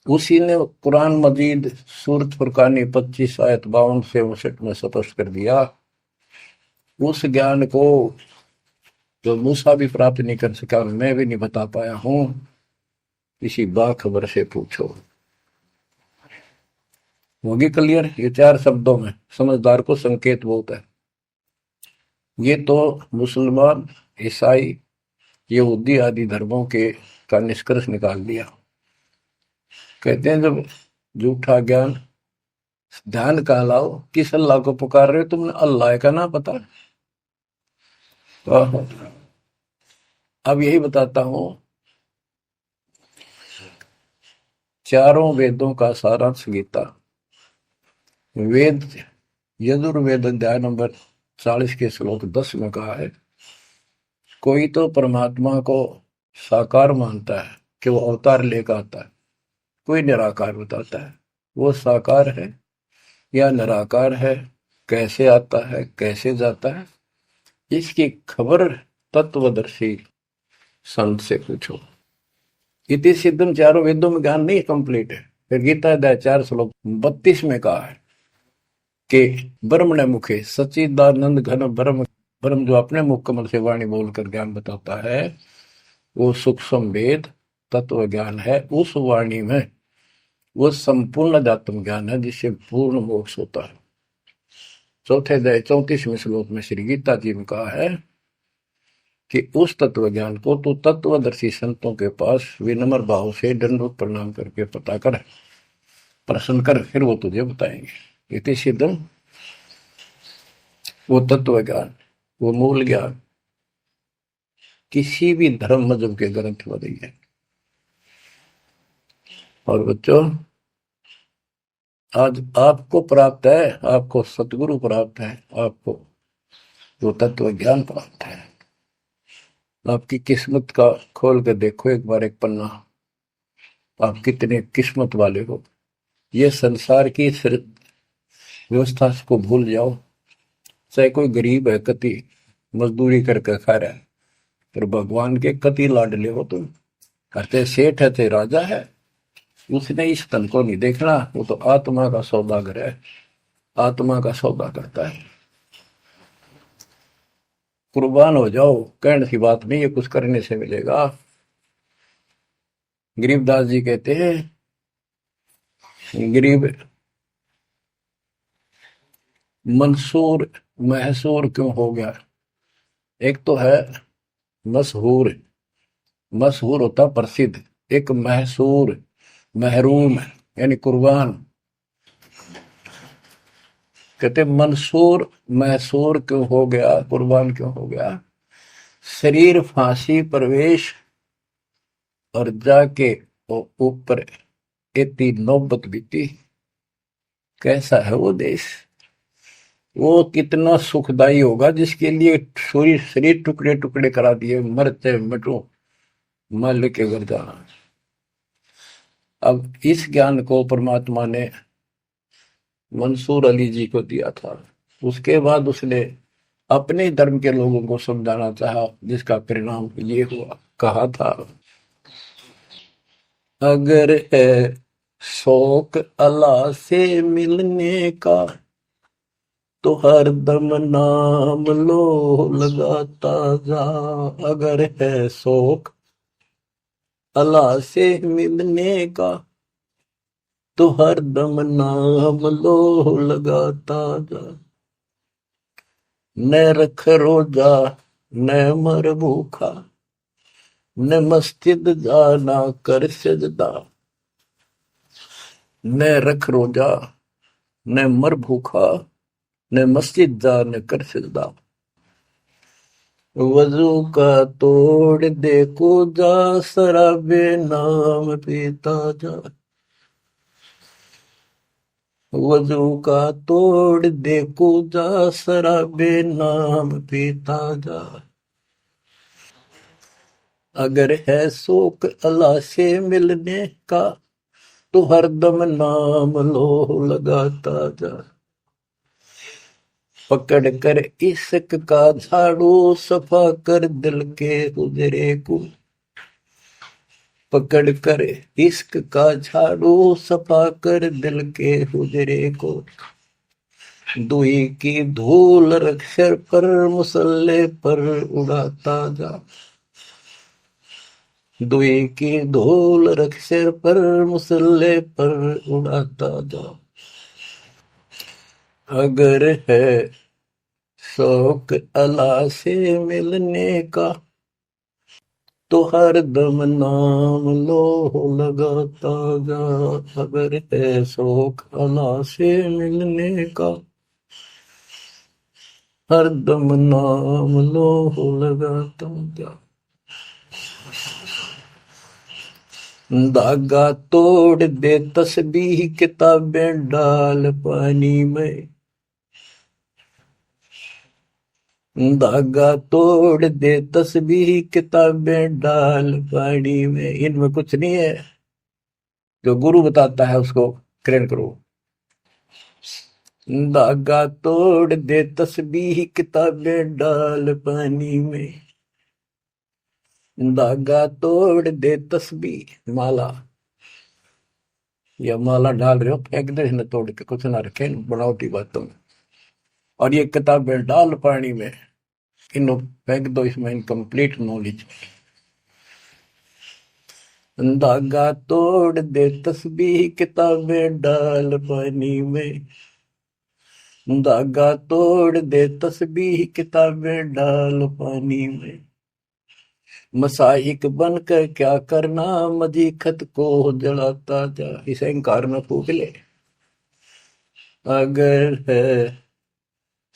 उसी ने कुरान मजीद सूरत फुरकानी 25 आयत 52 से 59 में स्पष्ट कर दिया। उस ज्ञान को जो मूसा भी प्राप्त नहीं कर सका, मैं भी नहीं बता पाया हूं, किसी बाखबर से पूछो। होगी क्लियर? ये 4 शब्दों में समझदार को संकेत बहुत है। ये तो मुसलमान, ईसाई, यहूदी आदि धर्मों के का निष्कर्ष निकाल दिया। कहते हैं जब झूठा ज्ञान ध्यान का लाओ, किस अल्लाह को पुकार रहे हो तुमने? अल्लाह का ना पता। अब यही बताता हूं, चारों वेदों का सारांश गीता। वेद यजुर्वेद अध्याय नंबर 40 के श्लोक 10 में कहा है, कोई तो परमात्मा को साकार मानता है कि वो अवतार लेकर आता है, कोई निराकार बताता है। वो साकार है या निराकार है, कैसे आता है कैसे जाता है, इसकी खबर तत्वदर्शी संत से पूछो। इति सिद्धम, चारों वेदों में ज्ञान नहीं कंप्लीट है। फिर गीता अध्याय 4 श्लोक 32 में कहा है कि ब्रह्म ने मुखे सच्चिदानंद घन ब्रह्म, ब्रह्म जो अपने मुख कमल से वाणी बोलकर ज्ञान बताता है, वो सूक्ष्म वेद तत्व ज्ञान है। उस वाणी में वो संपूर्ण अध्यात्म ज्ञान है जिससे पूर्ण मोक्ष होता है। चौथे अध्याय 34वें श्लोक में श्री गीता जी ने कहा है कि उस तत्व ज्ञान को तो तत्वदर्शी संतों के पास विनम्र भाव से दंडवत प्रणाम करके पता कर, प्रश्न कर, फिर वो तुझे बताएंगे। इति सिद्धम, वो तत्व ज्ञान, वो मूल ज्ञान किसी भी धर्म मजहब के ग्रंथ में नहीं है। और बच्चों, आज आपको प्राप्त है, आपको सतगुरु प्राप्त है, आपको जो तत्व ज्ञान प्राप्त है। आपकी किस्मत का खोल कर देखो एक बार एक पन्ना, आप कितने किस्मत वाले हो। ये संसार की व्यवस्था को भूल जाओ। चाहे कोई गरीब है, कति मजदूरी करके खा रहा है, पर भगवान के कति लाडले हो तुम। कहते सेठ है, थे राजा है, उसने इस तन को नहीं देखना, वो तो आत्मा का सौदागर है, आत्मा का सौदा करता है। कुर्बान हो जाओ, कहने की बात नहीं, ये कुछ करने से मिलेगा। गरीबदास जी कहते हैं, गरीब मंसूर महसूर क्यों हो गया? एक तो है मशहूर, मशहूर होता प्रसिद्ध, एक महसूर महरूम यानी कुर्बान। कहते मंसूर महसूर क्यों हो गया, कुर्बान क्यों हो गया? शरीर फांसी प्रवेश और जाके ऊपर इतनी नौबत बीती। कैसा है वो देश, वो कितना सुखदाई होगा जिसके लिए शरीर शरीर टुकड़े टुकड़े करा दिए, मरते मटो मल के घर जाना। अब इस ज्ञान को परमात्मा ने मंसूर अली जी को दिया था। उसके बाद उसने अपने धर्म के लोगों को समझाना चाहा, जिसका परिणाम ये हुआ। कहा था, अगर है शौक अल्लाह से मिलने का तो हर दम नाम लो लगाता जा। अगर है शौक अल्लाह से मिलने का तो हर दम नाम लो लगाता जा। न रख रोजा न मर भूखा, न मस्जिद जाना कर सजदा। न रख रोजा न मर भूखा, न मस्जिद जा न कर सजदा। वजू का तोड़ दे को जा, शराबे नाम पीता जा। वजू का तोड़ दे को जा, शराबे नाम पीता जा। अगर है शौक अल्लाह से मिलने का तो हरदम नाम लो लगाता जा। पकड़ कर इश्क का झाड़ू सफा कर दिल के हुजरे को। पकड़ कर इश्क का झाड़ू सफा कर दिल के हुजरे को। दुई की धूल रख सिर पर मुसल्ले पर उड़ाता जा। दुई की धूल रख सिर पर मुसल्ले पर उड़ाता जा। अगर है शौक अल्लाह से मिलने का तो हर दम नाम लो लगाता जा, अगर है शौक अल्लाह से मिलने का, हर दम नाम लो लगाता जा। धागा तोड़ दे तस्बीह किताबें डाल पानी में, धागा तोड़ दे तस्बीह किताबें डाल पानी में। इनमें कुछ नहीं है, जो गुरु बताता है उसको ग्रहण करो। धागा तोड़ दे तस्बीह किताबें डाल पानी में, धागा तोड़ दे तस्बीह माला, या माला डाल रहे हो फेंक दे न, तोड़ के कुछ ना रखे बनावटी बातों में। और ये किताबें डाल पानी में, इनको फेंक दो, इसमें इनकम्प्लीट नॉलेज। धागा तोड़ दे तस्बीह किताबें डाल पानी में, धागा तोड़ दे तस्बीह किताबें डाल पानी में। मसाइक बनकर क्या करना, मजीखत को जलाता जा। इसे इंकार न फूक ले। अगर है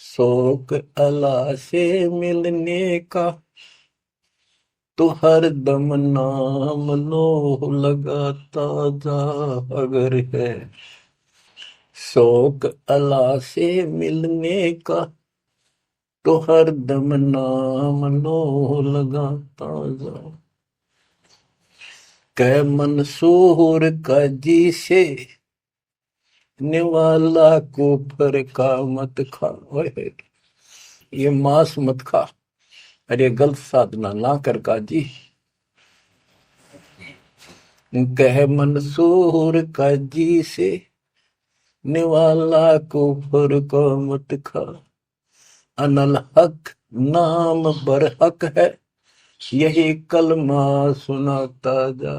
शौक अल्लाह से मिलने का, तो हर दम नाम लो लगाता जा। अगर है शौक अल्लाह से मिलने का, तो हर दम नाम लो लगाता जा। कै मंसूर का जी से निवाला कुफर का मत खा। ओए, ये मांस मत खा, अरे गलत साधना ना कर काजी। कह मंसूर का जी से निवाला कुफर का मत खा। अनल हक नाम बरहक है, यही कलमा सुनाता जा।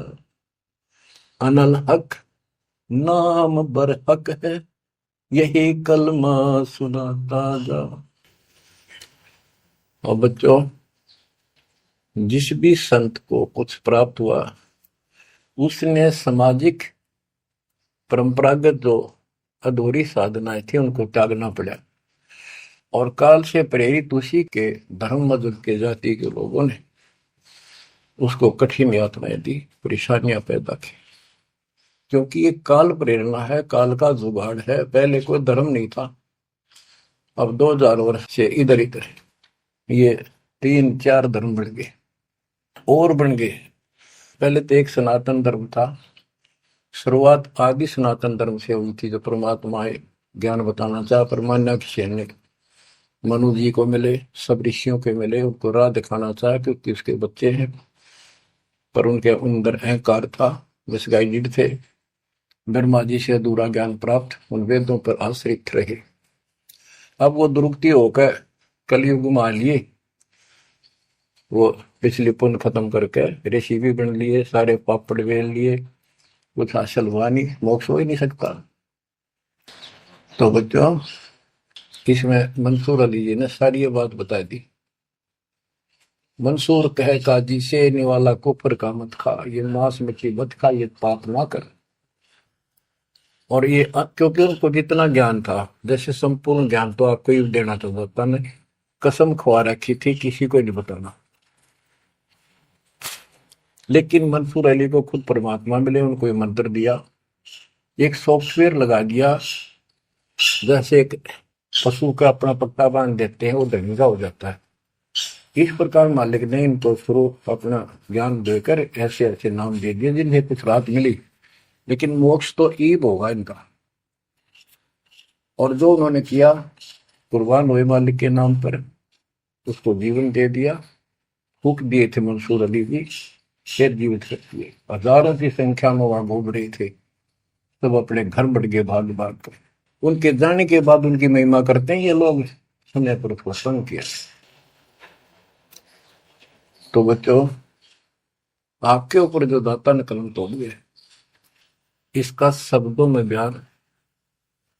अनल हक नाम बरहक है, यही कलमा सुनाता जा। और बच्चों, जिस भी संत को कुछ प्राप्त हुआ, उसने सामाजिक परंपरागत जो अधूरी साधनाएं थी उनको त्यागना पड़ा, और काल से प्रेरित उसी के धर्म मजहब के जाति के लोगों ने उसको कठिन यातनाएं दी, परेशानियां पैदा की। क्योंकि ये काल प्रेरणा है, काल का जुगाड़ है। पहले कोई धर्म नहीं था, अब 2000 वर्ष से इधर इधर ये 3-4 धर्म बढ़ गए और बन गए। पहले तो एक सनातन धर्म था, शुरुआत आदि सनातन धर्म से हुई थी, जो परमात्मा ज्ञान बताना चाहा। परमान्या किसी ने मनु जी को मिले, सब ऋषियों के मिले, उनको राह दिखाना चाहा क्योंकि उसके बच्चे हैं, पर उनके अंदर अहंकार था, मिसगाइडेड थे। ब्रह्मा जी से अधूरा ज्ञान प्राप्त, उन वेदों पर आश्रित रहे। अब वो दुरुक्ति होकर कलयुग में आ लिए, वो पिछली पुण्य खत्म करके ऋषि भी बन लिए, सारे पापड़ बेल लिए, कुछ हासिल हुआ नहीं, मोक्ष हो ही नहीं सकता। तो बच्चों, इसमें मंसूर अली जी ने सारी ये बात बता दी। मंसूर कहे काजी से निवाला कुफर का मत खा, ये मांस मछली मत खा, ये पाप ना कर। और ये क्योंकि उनको जितना ज्ञान था, जैसे संपूर्ण ज्ञान तो आपको ही देना चाहता था, ने कसम खवा रखी थी किसी को नहीं बताना। लेकिन मंसूर अली को खुद परमात्मा मिले, उनको ये मंत्र दिया, एक सॉफ्टवेयर लगा दिया, जैसे एक पशु का अपना पट्टा बांध देते हैं, वो धनी का हो जाता है। इस प्रकार मालिक ने इनको शुरू अपना ज्ञान देकर ऐसे ऐसे नाम दे दिए जिन्हें कुछ राहत मिली, लेकिन मोक्ष तो ईब होगा इनका। और जो उन्होंने किया, कुर्बान हुए मालिक के नाम पर, उसको जीवन दे दिया। फूक दिए थे मंसूर अली जी, फिर जीवित कर दिए। हजारों की संख्या में वहां घूम रहे थे, सब अपने घर बढ़ गए भाग भाग कर। उनके जाने के बाद उनकी महिमा करते हैं ये लोग, समय पर उसको संग किया। तो बच्चों, आपके ऊपर जो दाता ने कलम तोड़ दिया, इसका शब्दों में बयान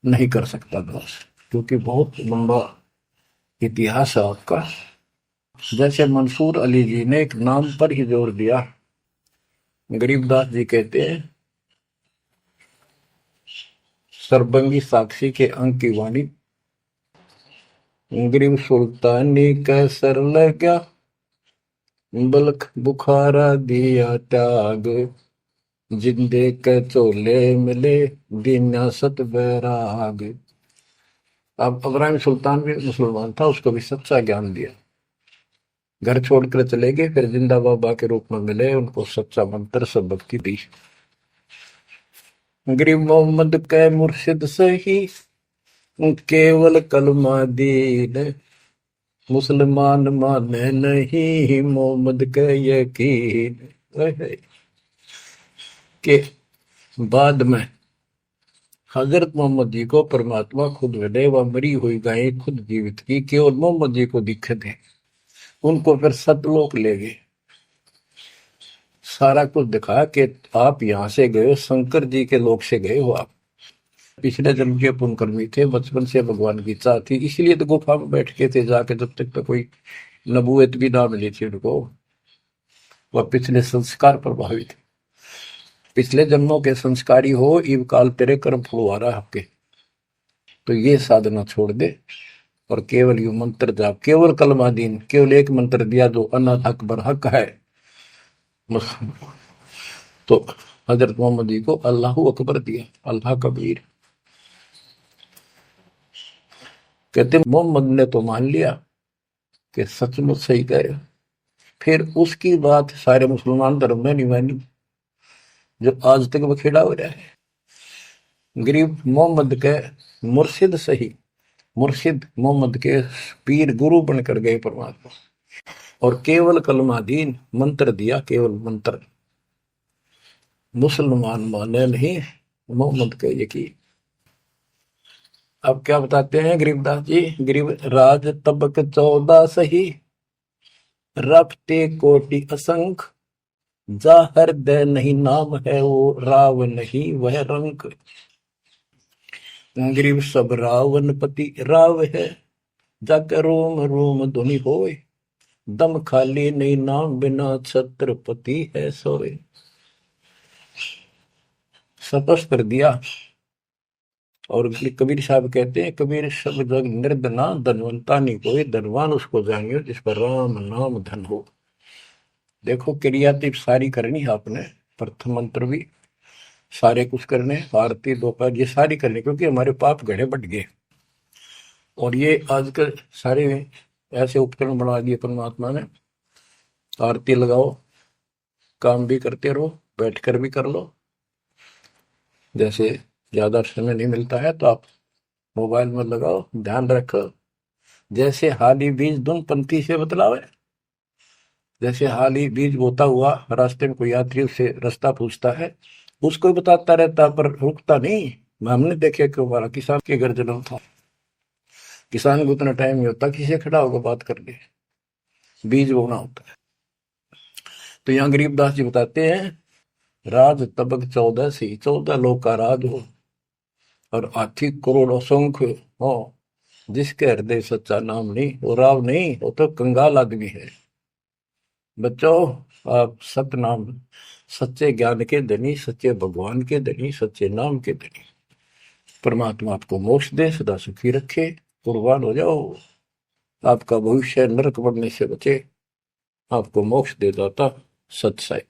नहीं कर सकता दोस्त, क्योंकि बहुत लंबा इतिहास है आपका। जैसे मंसूर अली जी ने एक नाम पर ही जोर दिया। गरीबदास जी कहते हैं, सरबंगी साक्षी के अंक की वाणी, गरीब सुल्तानी का सर लगा, बलख बुखारा दिया त्याग, जिंदे के चोले मिले दीना सत बैराग। अब इब्राहिम सुल्तान भी मुसलमान था, उसको भी सच्चा ज्ञान दिया। घर छोड़कर चले गए, फिर जिंदा बाबा के रूप में मिले, उनको सच्चा मंत्र सब भक्ति दी। गरीब मोहम्मद के मुर्शिद सही, केवल कलमा दीन, मुसलमान माने नहीं मोहम्मद के यकीन। के बाद में हजरत मोहम्मद जी को परमात्मा खुद मिले, वह मरी हुई गायें खुद जीवित की, केवल मोहम्मद जी को दिखे थे। उनको फिर सतलोक ले गए, सारा कुछ दिखाया कि आप यहां से गए हो, शंकर जी के लोक से गए हो, आप पिछले जन्म के पुण्यकर्मी थे, बचपन से भगवान की इच्छा थी, इसलिए तो गुफा में बैठ के थे जाके, जब तक तो कोई नबूवत भी ना मिली थी उनको। वह पिछले संस्कार प्रभावित, पिछले जन्मों के संस्कारी हो, इव काल तेरे कर्म फुलवा रहा आपके, तो ये साधना छोड़ दे और केवल यू मंत्र जाप, केवल कलमा दीन, केवल एक मंत्र दिया जो अनाथ हक बर हक है। तो हजरत मोहम्मद जी को अल्लाह अकबर दिया, अल्लाह कबीर। कहते मोहम्मद ने तो मान लिया कि सचमुच सही कहे, फिर उसकी बात सारे मुसलमान धर्म में नहीं मानी, जो आज तक बखेड़ा हो रहा है। गरीब मोहम्मद के मुर्शिद सही, मुर्शिद मोहम्मद के पीर गुरु बनकर गए परमात्मा, और केवल कलमा दीन मंत्र दिया, केवल मंत्र, मुसलमान माने नहीं मोहम्मद के यकीन। अब क्या बताते हैं गरीबदास जी, गरीब राज तबक 14 सही, रफ्ते कोटि असंख, जाहर दे नहीं नाम है वो, राव नहीं वह रंक। गरीब सब रावण पति राव है, जाकर रोम रोम धुनि होए, दम खाली नहीं नाम बिना छत्रपति है सोए। स्पष्ट कर दिया। और कबीर साहब कहते हैं, कबीर सब जग निर्धना, धनवंता नहीं कोई, धनवान उसको जानियो जिस पर राम नाम धन हो। देखो क्रिया तो सारी करनी है आपने, प्रथम मंत्र भी सारे कुछ करने, आरती दोपहर ये सारी करनी, क्योंकि हमारे पाप घड़े बढ़ गए। और ये आजकल सारे ऐसे उपकरण बना दिए परमात्मा ने, आरती लगाओ, काम भी करते रहो, बैठकर भी कर लो। जैसे ज्यादा समय नहीं मिलता है तो आप मोबाइल में लगाओ, ध्यान रखो। जैसे हाली बीज धुन पंथी से बतलावे, जैसे हाली बीज बोता हुआ रास्ते में कोई यात्री उससे रास्ता पूछता है, उसको बताता रहता पर रुकता नहीं। हमने देखे कि हमारा किसान के घर जन्म था, किसान को उतना टाइम नहीं होता किसी से खड़ा होकर बात कर ले, बीज बोना होता है। तो यहाँ गरीबदास जी बताते हैं, राज तबक 14 सी, 14 लोग का राज हो, और हाथी करोड़ असंख्य हो, जिसके हृदय सच्चा नाम नहीं, वो राव नहीं, वो तो कंगाल आदमी है। बच्चों, आप सत्य नाम, सच्चे ज्ञान के धनी, सच्चे भगवान के धनी, सच्चे नाम के धनी। परमात्मा आपको मोक्ष दे, सदा सुखी रखे, कुर्बान हो जाओ, आपका भविष्य नरक बढ़ने से बचे, आपको मोक्ष दे दाता सत्य साई।